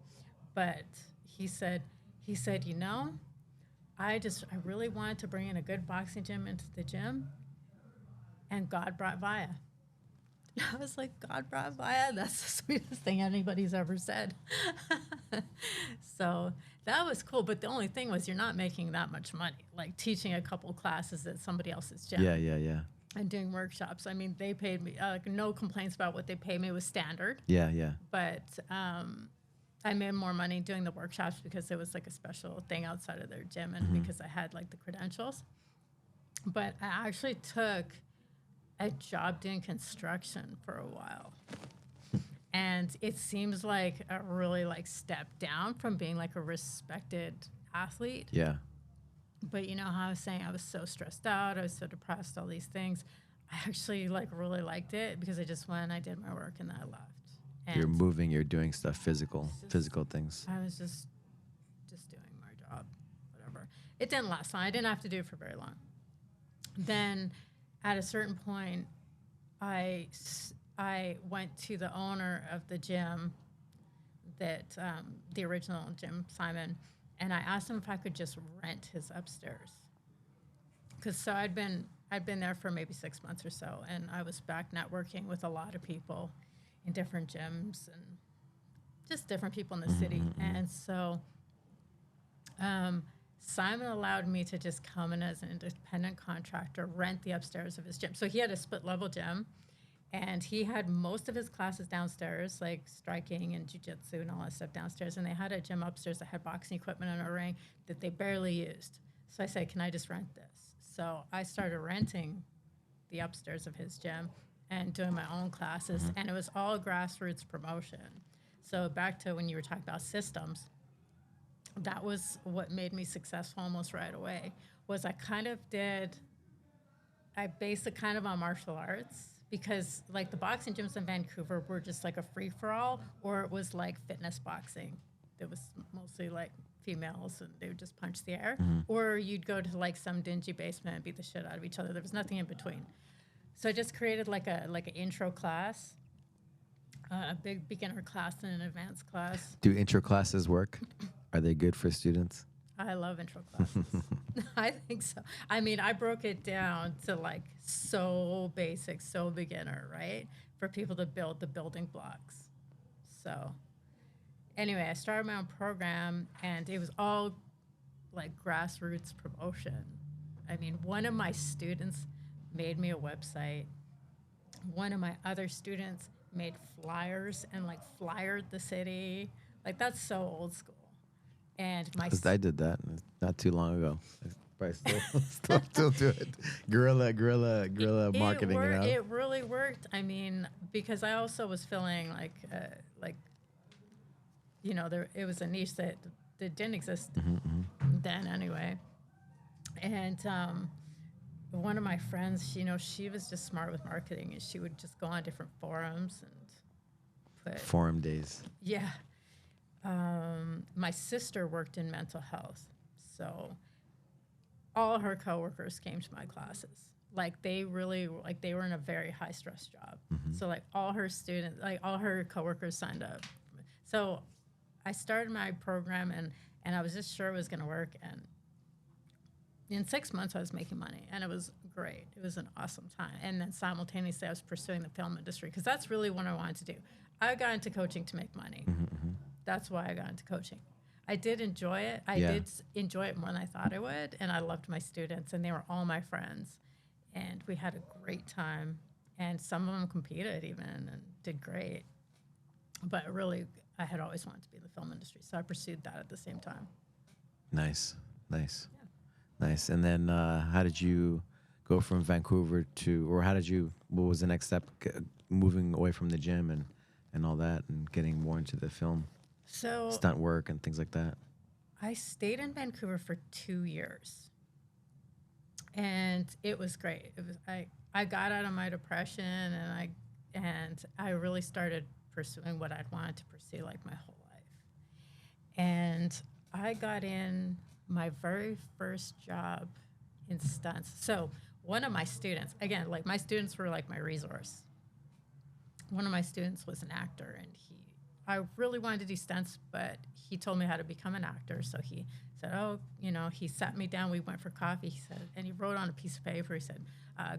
but he said, you know, I really wanted to bring in a good boxing gym into the gym, and God brought Vaia. I was like, God brought Vaia? That's the sweetest thing anybody's ever said. So that was cool. But the only thing was you're not making that much money, like teaching a couple classes at somebody else's gym Yeah. and doing workshops. I mean, they paid me, no complaints about what they paid me was standard. Yeah. But I made more money doing the workshops because it was like a special thing outside of their gym and because I had like the credentials. But I actually took a job doing construction for a while. And it seems like a really like step down from being like a respected athlete. Yeah. But you know how I was saying I was so stressed out, I was so depressed, all these things. I actually like really liked it because I just went and I did my work and then I left. And You're moving, you're doing stuff physical things. I was just doing my job, whatever. It didn't last long. I didn't have to do it for very long. Then at a certain point, I went to the owner of the gym, that the original gym, Simon, and I asked him if I could just rent his upstairs. Because so I'd been there for maybe 6 months or so, and I was back networking with a lot of people in different gyms and just different people in the city. And so Simon allowed me to just come in as an independent contractor, rent the upstairs of his gym. So he had a split level gym, and he had most of his classes downstairs, like striking and jiu-jitsu and all that stuff downstairs. And they had a gym upstairs that had boxing equipment and a ring that they barely used. So I said, can I just rent this? So I started renting the upstairs of his gym and doing my own classes. And it was all grassroots promotion. So back to when you were talking about systems, that was what made me successful almost right away, was I based it kind of on martial arts, because like the boxing gyms in Vancouver were just like a free-for-all, or it was like fitness boxing. It was mostly like females and they would just punch the air, or you'd go to like some dingy basement and beat the shit out of each other. There was nothing in between. So I just created like an intro class, a big beginner class and an advanced class. Do intro classes work? Are they good for students? I love intro classes. I think so. I mean, I broke it down to like so basic, so beginner, right? For people to build the building blocks. So anyway, I started my own program and it was all like grassroots promotion. I mean, one of my students made me a website. One of my other students made flyers and like flyered the city. Like that's so old school. And my Because I did that not too long ago. I probably still do it. Guerrilla marketing. It, You know? it really worked. I mean, because I also was feeling like you know, it was a niche that didn't exist then anyway. And one of my friends, you know, she was just smart with marketing, and she would just go on different forums and put, Forum days. yeah. My sister worked in mental health, so all her coworkers came to my classes. Like they really, like they were in a very high stress job. So like all her students, like all her coworkers signed up. So I started my program and I was just sure it was going to work. And in 6 months I was making money and it was great. It was an awesome time. And then simultaneously I was pursuing the film industry because that's really what I wanted to do. I got into coaching to make money. That's why I got into coaching. I did enjoy it. I did enjoy it more than I thought I would. And I loved my students and they were all my friends. And we had a great time. And some of them competed even and did great. But really, I had always wanted to be in the film industry. So I pursued that at the same time. Nice. Nice. And then how did you go from Vancouver to, or what was the next step, moving away from the gym and all that and getting more into the film? So Stunt work and things like that. I stayed in Vancouver for 2 years, and it was great. It was I got out of my depression, and I really started pursuing what I'd wanted to pursue like my whole life. And I got in my very first job in stunts. So one of my students, again, like my students were like my resource. One of my students was an actor, and I really wanted to do stunts, but he told me how to become an actor. So he said, he sat me down. We went for coffee. He said, and he wrote on a piece of paper. He said,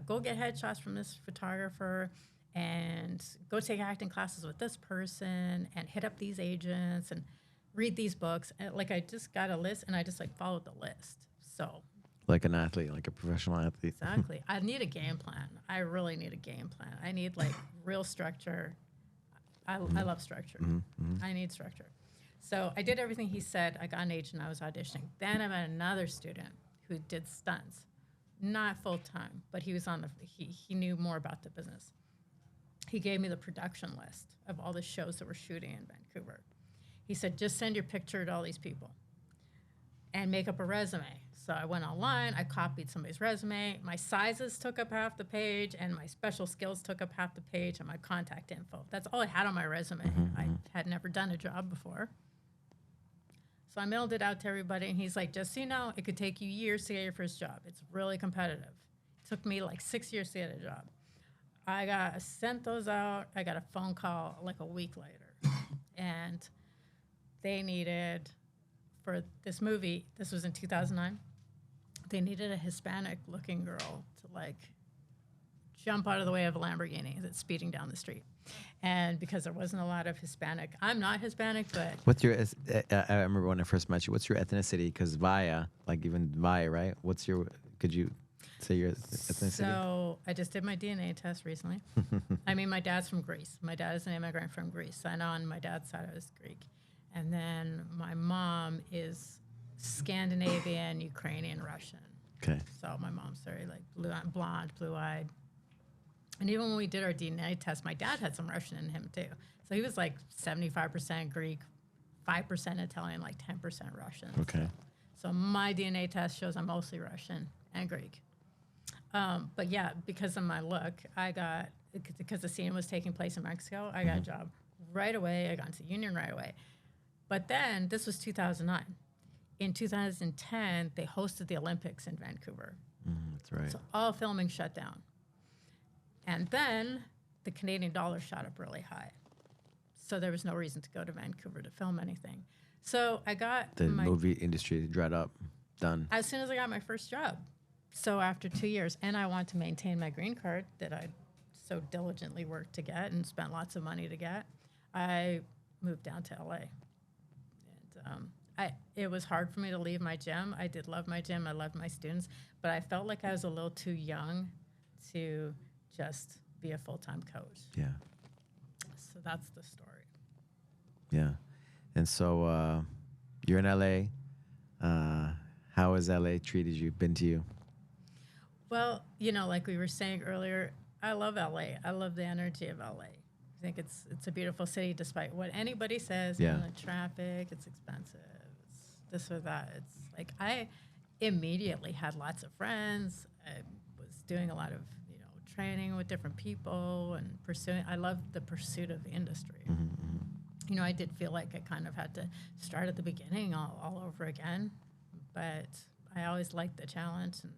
go get headshots from this photographer and go take acting classes with this person and hit up these agents and read these books. And like I just got a list and I just like followed the list. So Like an athlete, like a professional athlete. exactly. I need a game plan. I really need a game plan. I need like real structure. I love structure. I need structure. So I did everything he said. I got an agent. I was auditioning. Then I met another student who did stunts, not full time, but he was on he knew more about the business. He gave me the production list of all the shows that we're shooting in Vancouver. He said, just send your picture to all these people and make up a resume. So I went online, I copied somebody's resume, my sizes took up half the page, and my special skills took up half the page, and my contact info. That's all I had on my resume. I had never done a job before. So I mailed it out to everybody, and he's like, just so you know, it could take you years to get your first job. It's really competitive. It took me like 6 years to get a job. I sent those out. I got a phone call like a week later, and they needed, for this movie, this was in 2009, they needed a Hispanic-looking girl to like jump out of the way of a Lamborghini that's speeding down the street. And because there wasn't a lot of Hispanic, I'm not Hispanic, but What's your? I remember when I first met you. What's your ethnicity? Because Vaia, like even Vaia, right? Could you say your ethnicity? so I just did my DNA test recently. I mean, my dad's from Greece. My dad is an immigrant from Greece. So I know on my dad's side I was Greek. And then my mom is Scandinavian, Ukrainian, Russian. Okay. So my mom's very like blonde, blue-eyed. And even when we did our DNA test, my dad had some Russian in him too. So he was like 75% Greek, 5% Italian, like 10% Russian. Okay. So my DNA test shows I'm mostly Russian and Greek. But yeah, because of my look, because the scene was taking place in Mexico, I got a job right away. I got into union right away. But then, this was 2009. In 2010, they hosted the Olympics in Vancouver. That's right. So all filming shut down. And then the Canadian dollar shot up really high. So there was no reason to go to Vancouver to film anything. So I got The movie industry dried up. Done. as soon as I got my first job. So after 2 years, and I want to maintain my green card that I so diligently worked to get and spent lots of money to get, I moved down to LA. And it was hard for me to leave my gym. I did love my gym. I loved my students. But I felt like I was a little too young to just be a full-time coach. Yeah. So that's the story. Yeah. And so you're in LA. How has LA treated you? Been to you? Well, like we were saying earlier, I love LA. I love the energy of LA. I think it's a beautiful city, despite what anybody says. Yeah. The traffic, it's expensive, it's this or that. It's like I immediately had lots of friends. I was doing a lot of training with different people and pursuing. I love the pursuit of the industry. I did feel like I kind of had to start at the beginning all over again, but I always liked the challenge, and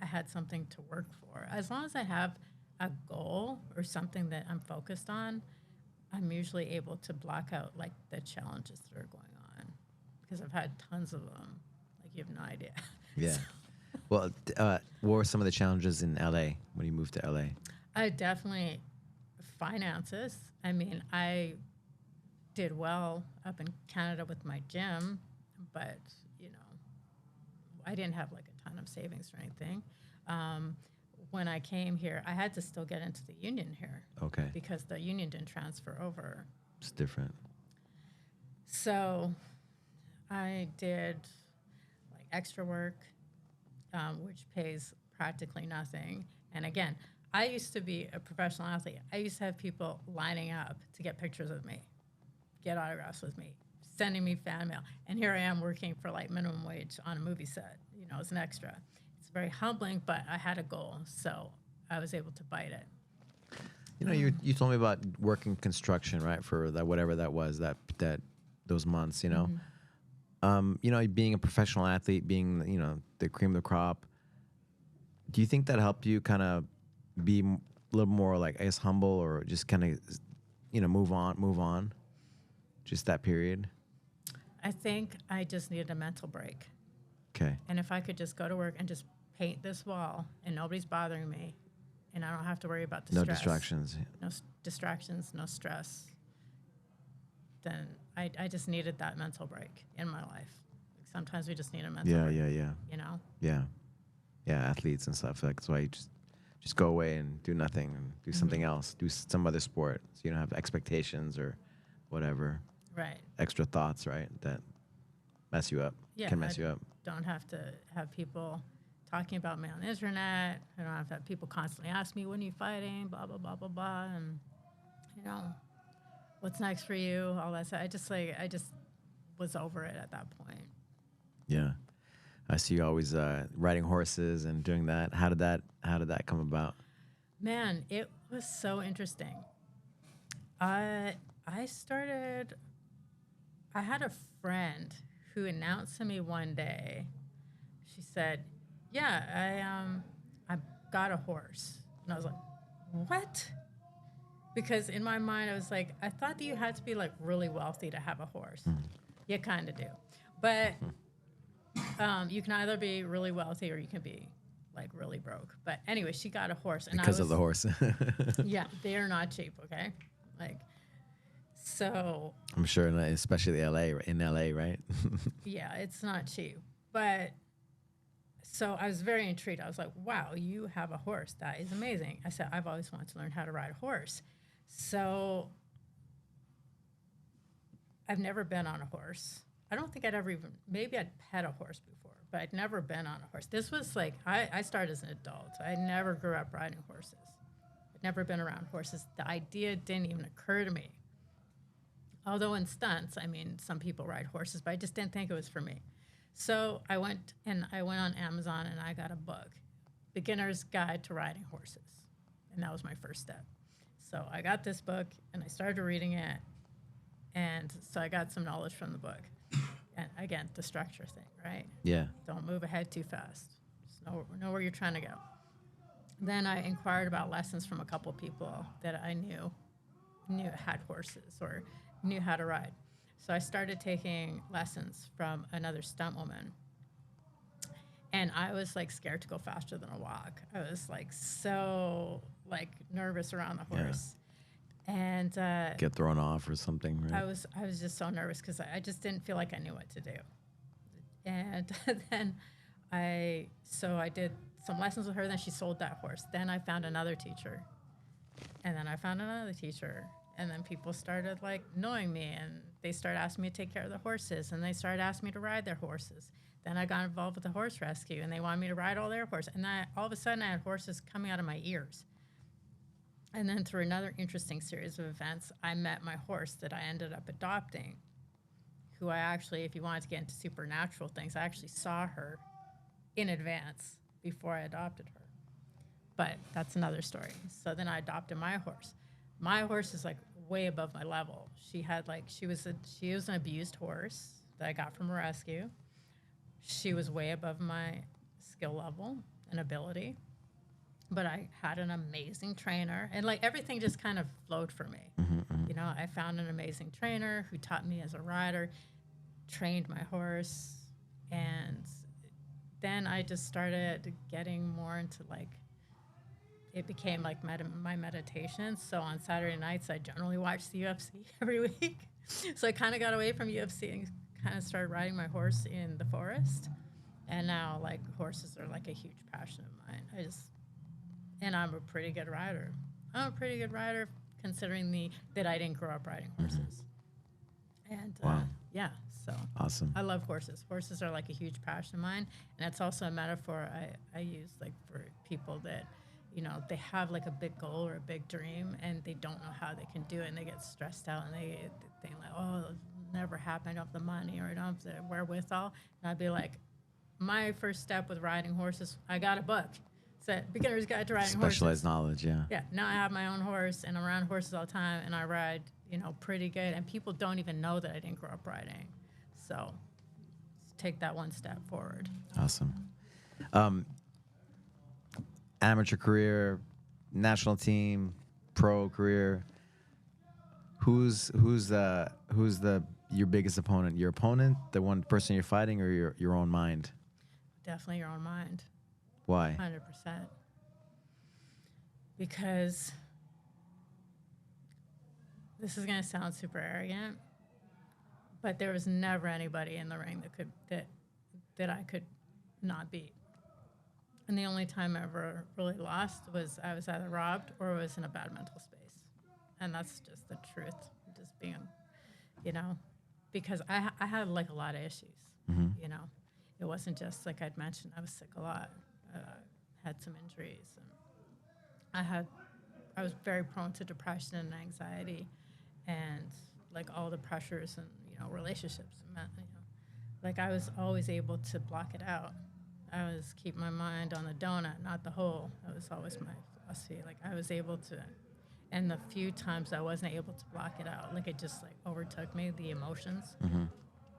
I had something to work for. As long as I have a goal or something that I'm focused on, I'm usually able to block out like the challenges that are going on, because I've had tons of them. Like, you have no idea. Yeah. Well, what were some of the challenges in LA when you moved to LA? I definitely finances. I mean, I did well up in Canada with my gym, but I didn't have like a ton of savings or anything. When I came here, I had to still get into the union here. Okay. Because the union didn't transfer over. It's different. So I did like extra work, which pays practically nothing. And again, I used to be a professional athlete. I used to have people lining up to get pictures with me, get autographs with me, sending me fan mail. And here I am working for like minimum wage on a movie set, as an extra. It's very humbling, but I had a goal, so I was able to bite it. You told me about working construction, right? For that, whatever that was, that those months, Mm-hmm. Being a professional athlete, being, the cream of the crop. Do you think that helped you kind of be a little more, like, I guess, humble, or just kind of, move on? Just that period? I think I just needed a mental break. Okay. And if I could just go to work and just paint this wall and nobody's bothering me, and I don't have to worry about the No stress. distractions. No distractions, no stress. Then I just needed that mental break in my life. Like, sometimes we just need a mental break. Yeah. Yeah, athletes and stuff. Like, that's why you just go away and do nothing and do something else. Do some other sport, so you don't have expectations or whatever. Right. Extra thoughts, right? That mess you up. Yeah, Can mess you up. Don't have to have people talking about me on the internet. I don't have to have people constantly ask me, when are you fighting, blah, blah, blah, blah, blah. And, what's next for you, all that stuff. I just was over it at that point. Yeah. I see you always riding horses and doing that. How did that come about? Man, it was so interesting. I had a friend who announced to me one day. She said, "Yeah, I got a horse." And I was like, "What?" Because in my mind, I was like, I thought that you had to be like really wealthy to have a horse. You kind of do, but you can either be really wealthy or you can be like really broke. But anyway, she got a horse, and Because of the horse. Yeah, they are not cheap. Okay, like. So I'm sure, especially in LA, right? yeah, it's not cheap. But so I was very intrigued. I was like, wow, you have a horse. That is amazing. I said, I've always wanted to learn how to ride a horse. So I've never been on a horse. I don't think maybe I'd pet a horse before, but I'd never been on a horse. This was like, I started as an adult. I never grew up riding horses. I'd never been around horses. The idea didn't even occur to me. Although in stunts, I mean, some people ride horses, but I just didn't think it was for me. So I went on Amazon and I got a book, Beginner's Guide to Riding Horses. And that was my first step. So I got this book and I started reading it. And so I got some knowledge from the book. And again, the structure thing, right? Yeah. Don't move ahead too fast. Just know where you're trying to go. Then I inquired about lessons from a couple people that I knew had horses or knew how to ride. So I started taking lessons from another stunt woman. And I was like scared to go faster than a walk. I was like so like nervous around the horse. Yeah. And get thrown off or something, right? I was just so nervous because I just didn't feel like I knew what to do. And then I did some lessons with her, then she sold that horse. Then I found another teacher. And then I found another teacher. And then people started like knowing me, and they started asking me to take care of the horses, and they started asking me to ride their horses. Then I got involved with the horse rescue, and they wanted me to ride all their horses. And then all of a sudden I had horses coming out of my ears. And then through another interesting series of events, I met my horse that I ended up adopting, who I actually, if you wanted to get into supernatural things, I actually saw her in advance before I adopted her. But that's another story. So then I adopted my horse. My horse is like way above my level. She had like she was an abused horse that I got from a rescue. She was way above my skill level and ability, but I had an amazing trainer, and like everything just kind of flowed for me. You know, I found an amazing trainer who taught me as a rider, trained my horse, and then I just started getting more into like, it became like my meditation. So on Saturday nights, I generally watch the UFC every week. So I kind of got away from UFC and kind of started riding my horse in the forest. And now like horses are like a huge passion of mine. And I'm a pretty good rider. I'm a pretty good rider considering that I didn't grow up riding horses. And Wow. yeah, so Awesome. I love horses. Horses are like a huge passion of mine, and it's also a metaphor I use like for people that, you know, they have like a big goal or a big dream, and they don't know how they can do it, and they get stressed out, and they think like, oh, it'll never happen. I don't have the money, or I don't have the wherewithal. And I'd be like, my first step with riding horses, I got a book. It's a Beginner's Guide to Riding Horses. Specialized knowledge, yeah. Yeah, now I have my own horse, and I'm around horses all the time, and I ride, you know, pretty good. And people don't even know that I didn't grow up riding. So take that one step forward. Awesome. Amateur career, national team, pro career. Who's your biggest opponent? Your opponent, the one person you're fighting, or your own mind? Definitely your own mind. Why? 100%. Because this is going to sound super arrogant, but there was never anybody in the ring that I could not beat. And the only time I ever really lost was I was either robbed or was in a bad mental space. And that's just the truth, just being, you know, because I had like a lot of issues, you know. It wasn't just like I'd mentioned, I was sick a lot. Had some injuries, and I was very prone to depression and anxiety, and like all the pressures and, you know, relationships. You know, like I was always able to block it out. I was keep my mind on the donut, not the hole. That was always my philosophy. Like I was able to, and the few times I wasn't able to block it out, like it just like overtook me, the emotions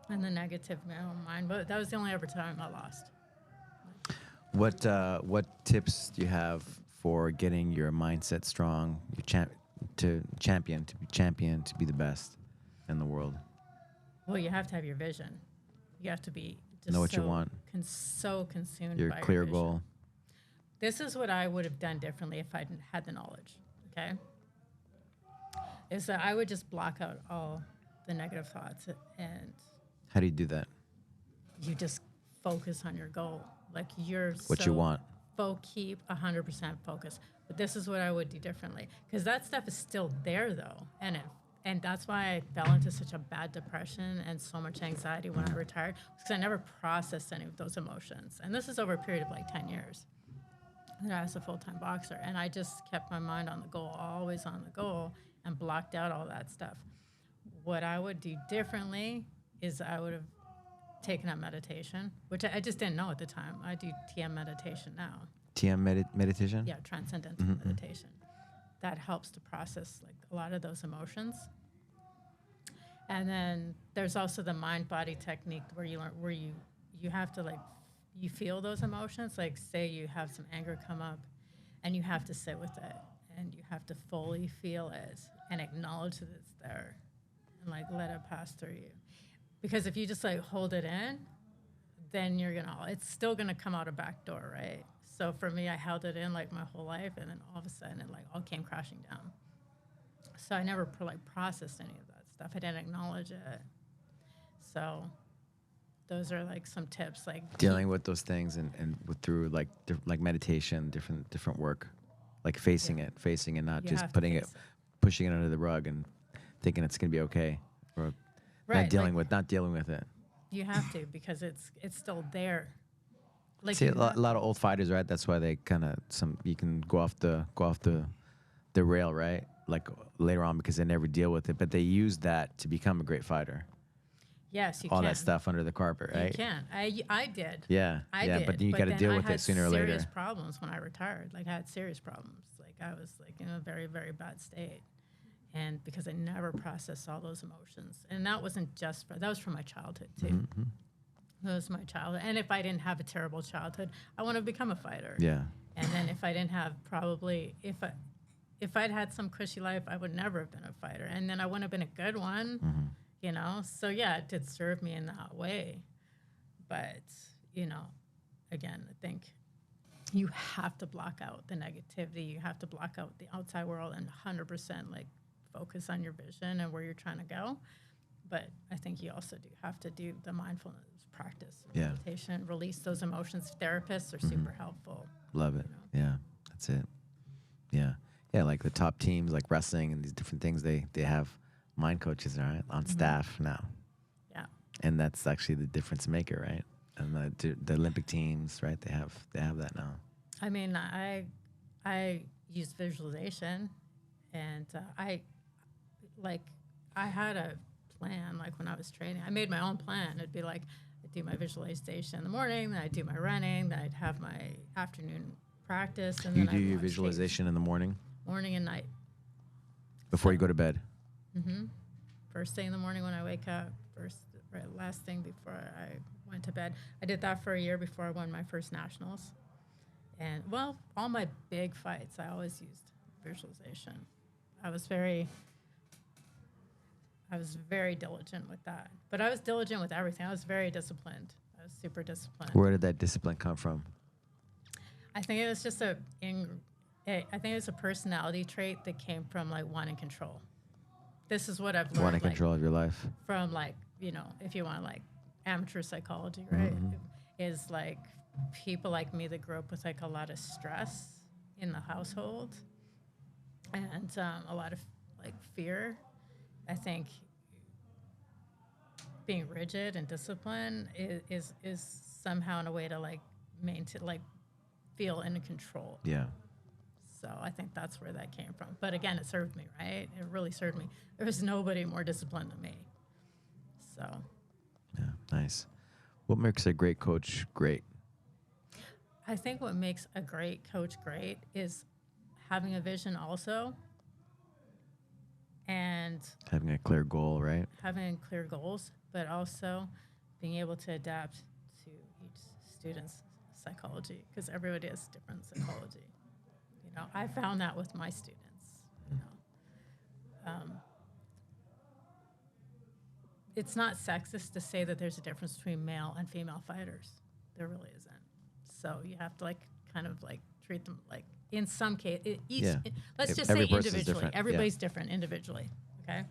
and the negative in my own mind. But that was the only ever time I lost. What tips do you have for getting your mindset strong, to be the best in the world? Well, you have to have your vision. You have to be just Know what you want. So consumed Your by clear your vision. goal. This is what I would have done differently if I had the knowledge. Okay, is that I would just block out all the negative thoughts, and How do you do that? you just focus on your goal. Like you're What you want. Keep 100% focus. But this is what I would do differently, because that stuff is still there though, and that's why I fell into such a bad depression and so much anxiety when I retired, because I never processed any of those emotions. And this is over a period of like 10 years that I was a full-time boxer, and I just kept my mind on the goal, always on the goal, and blocked out all that stuff. What I would do differently is I would have taken up meditation, which I just didn't know at the time. I do TM meditation now. TM meditation? Yeah, transcendental meditation. That helps to process like a lot of those emotions. And then there's also the mind-body technique where you learn, where you have to like, you feel those emotions. Like say you have some anger come up, and you have to sit with it, and you have to fully feel it and acknowledge that it's there, and like let it pass through you. Because if you just like hold it in, then it's still gonna come out a back door, right? So for me, I held it in like my whole life, and then all of a sudden it like all came crashing down. So I never processed any of that stuff. I didn't acknowledge it. So those are like some tips, like Dealing with those things and through like meditation, different work, like facing it, not You just have to putting it, face it. pushing it under the rug and thinking it's gonna be okay, or Right, not dealing with it. You have to, because it's still there. Like See, you a lot of old fighters, right? That's why they kind of you can go off the rail, right? Like later on, because they never deal with it, but they use that to become a great fighter. Yes, you All can. that stuff under the carpet, right? You can. I did. Yeah, I yeah, did. but you got to then deal I with had it sooner or later. Serious problems when I retired. Like I had serious problems. Like I was like in a very, very bad state, And because I never processed all those emotions. And that wasn't just that was from my childhood too. Mm-hmm. That was my childhood. And if I didn't have a terrible childhood, I wouldn't have become a fighter. Yeah. And then if I didn't have if I'd had some cushy life, I would never have been a fighter. And then I wouldn't have been a good one, Mm-hmm. you know? So yeah, it did serve me in that way. But, you know, again, I think you have to block out the negativity. You have to block out the outside world and 100% like focus on your vision and where you're trying to go. But I think you also do have to do the mindfulness practice, Yeah. meditation, release those emotions. Therapists are super helpful. Love it. You know? Yeah, that's it. Yeah. Yeah, like the top teams, like wrestling and these different things, they have mind coaches, right, on staff now. Yeah. And that's actually the difference maker, right? And the Olympic teams, right, they have that now. I mean, I use visualization, and I had a plan. Like when I was training, I made my own plan. It'd be like I'd do my visualization in the morning, then I'd do my running, then I'd have my afternoon practice, and You then do I'd your watch visualization in the morning tapes. Morning and night. before you go to bed. Mm-hmm. First thing in the morning when I wake up. Last thing before I went to bed. I did that for a year before I won my first nationals. And well, all my big fights, I always used visualization. I was very diligent with that. But I was diligent with everything. I was very disciplined. I was super disciplined. Where did that discipline come from? I think it was just I think it was a personality trait that came from like wanting control. This is what I've learned. Wanting control of your life. From like, you know, if you want like amateur psychology, right? Is like people like me that grew up with like a lot of stress in the household and a lot of like fear. I think being rigid and disciplined is somehow in a way to like maintain, like feel in control. Yeah. So I think that's where that came from. But again, it served me, right? It really served me. There was nobody more disciplined than me. So. Yeah, nice. What makes a great coach great? I think what makes a great coach great is having a vision also and Having a clear goal, right? having clear goals, but also being able to adapt to each student's psychology because everybody has different psychology. You know, I found that with my students, you know. It's not sexist to say that there's a difference between male and female fighters. There really isn't. So you have to like kind of like treat them like in some case, let's just say Every person's individually. different. Everybody's different individually. Okay.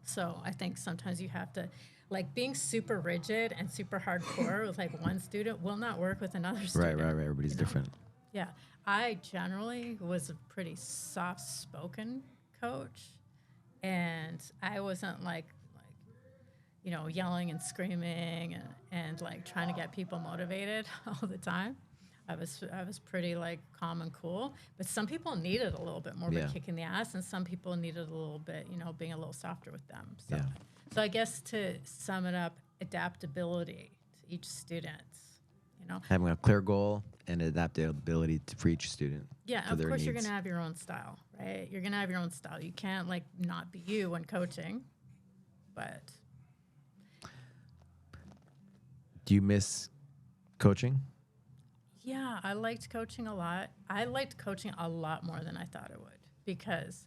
So I think sometimes you have to like being super rigid and super hardcore with like one student will not work with another student. Right. Everybody's you know? different. Yeah. I generally was a pretty soft-spoken coach, and I wasn't like you know, yelling and screaming and like trying to get people motivated all the time. I was pretty like calm and cool, but some people needed a little bit more of a kick in the ass, and some people needed a little bit, you know, being a little softer with them. So, so I guess to sum it up, adaptability to each student, you know. Having a clear goal and adaptability for each student. Yeah, of course you're going to have your own style, right? You're going to have your own style. You can't like not be you when coaching, but. Do you miss coaching? Yeah, I liked coaching a lot. I liked coaching a lot more than I thought I would because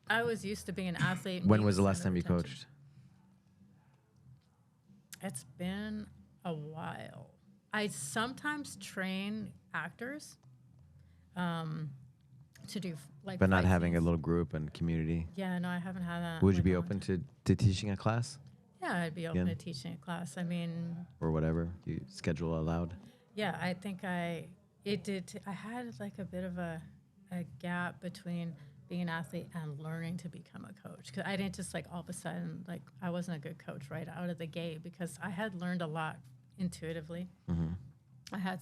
I was used to being an athlete. When was the last time you coached? It's been a while. I sometimes train actors to do like. But not having a little group and community. Yeah, no, I haven't had that. Would you be open to teaching a class? Yeah, I'd be open to teaching a class. I mean, or whatever you schedule allowed. Yeah, I think I had like a bit of a gap between being an athlete and learning to become a coach because I didn't just like all of a sudden like I wasn't a good coach right out of the gate because I had learned a lot intuitively. Mm-hmm. I had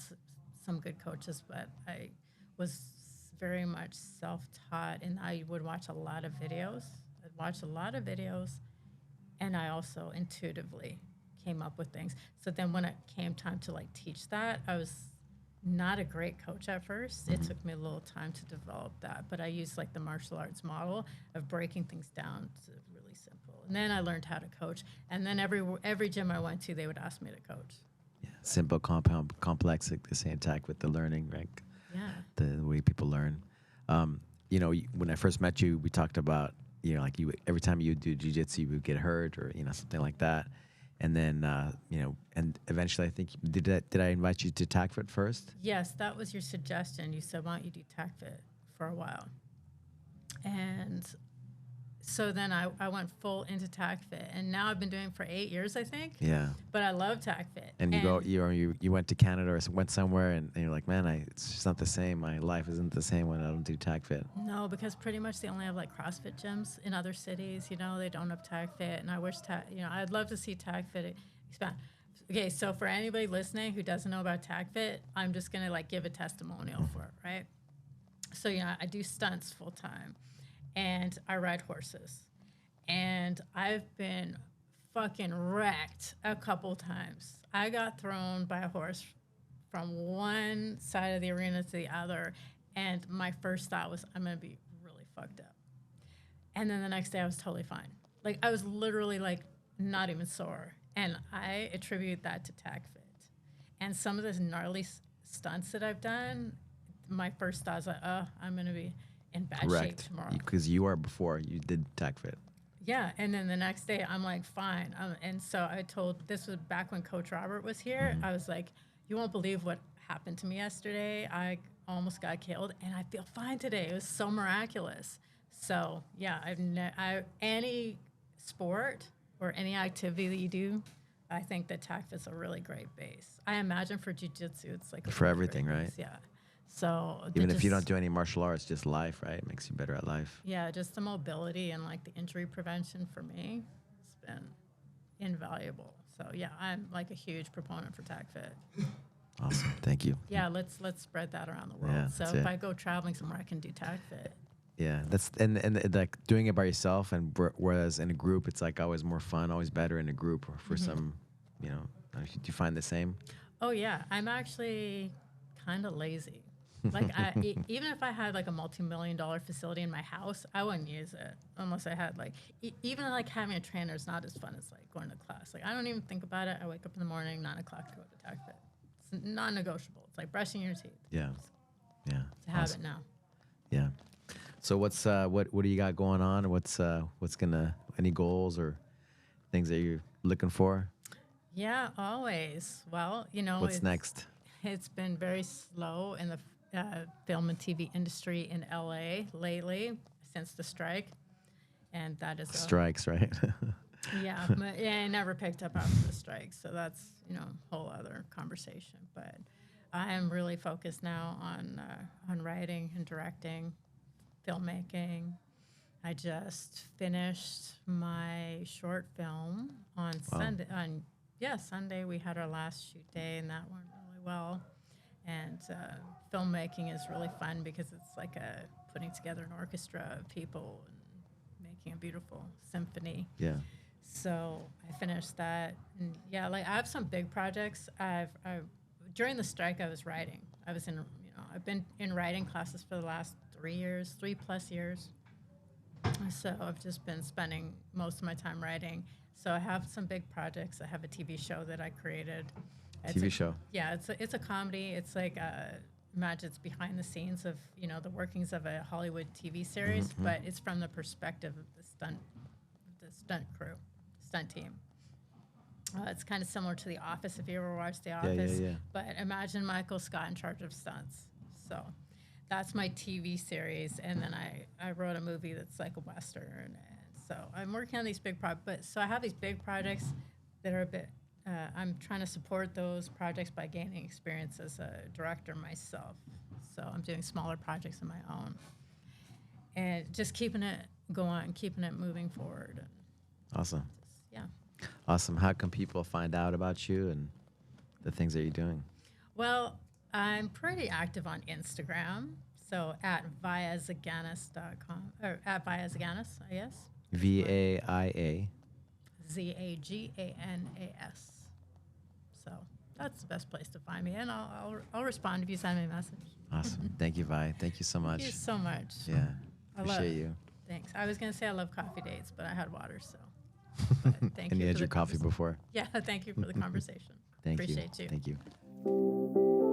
some good coaches, but I was very much self-taught, and I would watch a lot of videos. I'd watch a lot of videos. And I also intuitively came up with things. So then when it came time to like teach that, I was not a great coach at first. It took me a little time to develop that, but I used like the martial arts model of breaking things down to really simple. And then I learned how to coach. And then every gym I went to, they would ask me to coach. Yeah. Simple, compound, complex, like the same tack with the learning, right? Yeah. The way people learn. You know, when I first met you, we talked about, you know, like you every time you do jiu-jitsu, you would get hurt or, you know, something like that. And then, you know, and eventually I think, did I invite you to TACFIT first? Yes, that was your suggestion. You said, why don't you do TACFIT for a while? And so then I went full into TACFIT, and now I've been doing it for 8 years, I think. Yeah. But I love TACFIT. And you went to Canada or went somewhere and you're like, man, it's just not the same. My life isn't the same when I don't do TACFIT. No, because pretty much they only have like CrossFit gyms in other cities. You know, they don't have TACFIT, and I wish I'd love to see TACFIT expand. Okay, so for anybody listening who doesn't know about TACFIT, I'm just gonna like give a testimonial for it, right? So I do stunts full time, and I ride horses, and I've been fucking wrecked a couple times. I got thrown by a horse from one side of the arena to the other, and my first thought was, I'm gonna be really fucked up. And then the next day I was totally fine. Like I was literally like not even sore. And I attribute that to TACFIT. And some of the gnarly stunts that I've done, my first thought was like, oh, I'm gonna be in bad shape tomorrow. Because you are before you did TACFIT. Yeah, and then the next day I'm like, fine. And so this was back when Coach Robert was here. I was like, you won't believe what happened to me yesterday. I almost got killed, and I feel fine today. It was so miraculous. So yeah, any sport or any activity that you do, I think that TACFIT's a really great base. I imagine for jiu-jitsu, it's like for everything, right? Yeah. So even if you don't do any martial arts, just life, right? It makes you better at life. Yeah, just the mobility and like the injury prevention for me, it's been invaluable. So yeah, I'm like a huge proponent for TACFIT. Awesome, thank you. Yeah, let's spread that around the world. Yeah, so if I go traveling somewhere, I can do TACFIT. Yeah, that's and like doing it by yourself, and whereas in a group, it's like always more fun, always better in a group. Or for some, you know, do you find the same? Oh yeah, I'm actually kind of lazy. Like even if I had like a multi-million-dollar facility in my house, I wouldn't use it unless I had like even like having a trainer is not as fun as like going to class. Like I don't even think about it. I wake up in the morning, 9 o'clock to go to TACFIT. It's non-negotiable. It's like brushing your teeth. Yeah, yeah. It's a habit now. Yeah. So what do you got going on? What's any goals or things that you're looking for? Yeah, always. Well, what's next? It's been very slow in the film and TV industry in LA lately since the strike, and that is strikes, right? Yeah, I never picked up after the strike, so that's a whole other conversation. But I am really focused now on writing and directing, filmmaking. I just finished my short film on Sunday. Sunday we had our last shoot day, and that went really well. And filmmaking is really fun because it's like putting together an orchestra of people and making a beautiful symphony. Yeah. So I finished that, and yeah, like I have some big projects. During the strike, I was writing. I've been in writing classes for the last 3+ years. So I've just been spending most of my time writing. So I have some big projects. I have a TV show that I created. TV show. Yeah, it's a comedy. It's like imagine it's behind the scenes of the workings of a Hollywood TV series, but it's from the perspective of the stunt crew, stunt team. It's kind of similar to The Office if you ever watched The Office. Yeah. But imagine Michael Scott in charge of stunts. So that's my TV series, and then I wrote a movie that's like a Western. And so I'm working on these big projects. So I have these big projects that are a bit. I'm trying to support those projects by gaining experience as a director myself. So I'm doing smaller projects of my own, and just keeping it going, keeping it moving forward. Awesome. Yeah. Awesome. How can people find out about you and the things that you're doing? Well, I'm pretty active on Instagram. So at VaiaZaganas.com, or at Vaia Zaganas, I guess. VAIA. ZAGANAS. So that's the best place to find me, and I'll respond if you send me a message. Awesome. Thank you, Vi. Thank you so much. Thank you so much. Yeah. I love Appreciate it. you. Thanks. I was gonna say I love coffee dates, but I had water, so. But thank And you for had the your coffee convers- before. Yeah, thank you for the conversation. Thank Appreciate you. you. Thank you.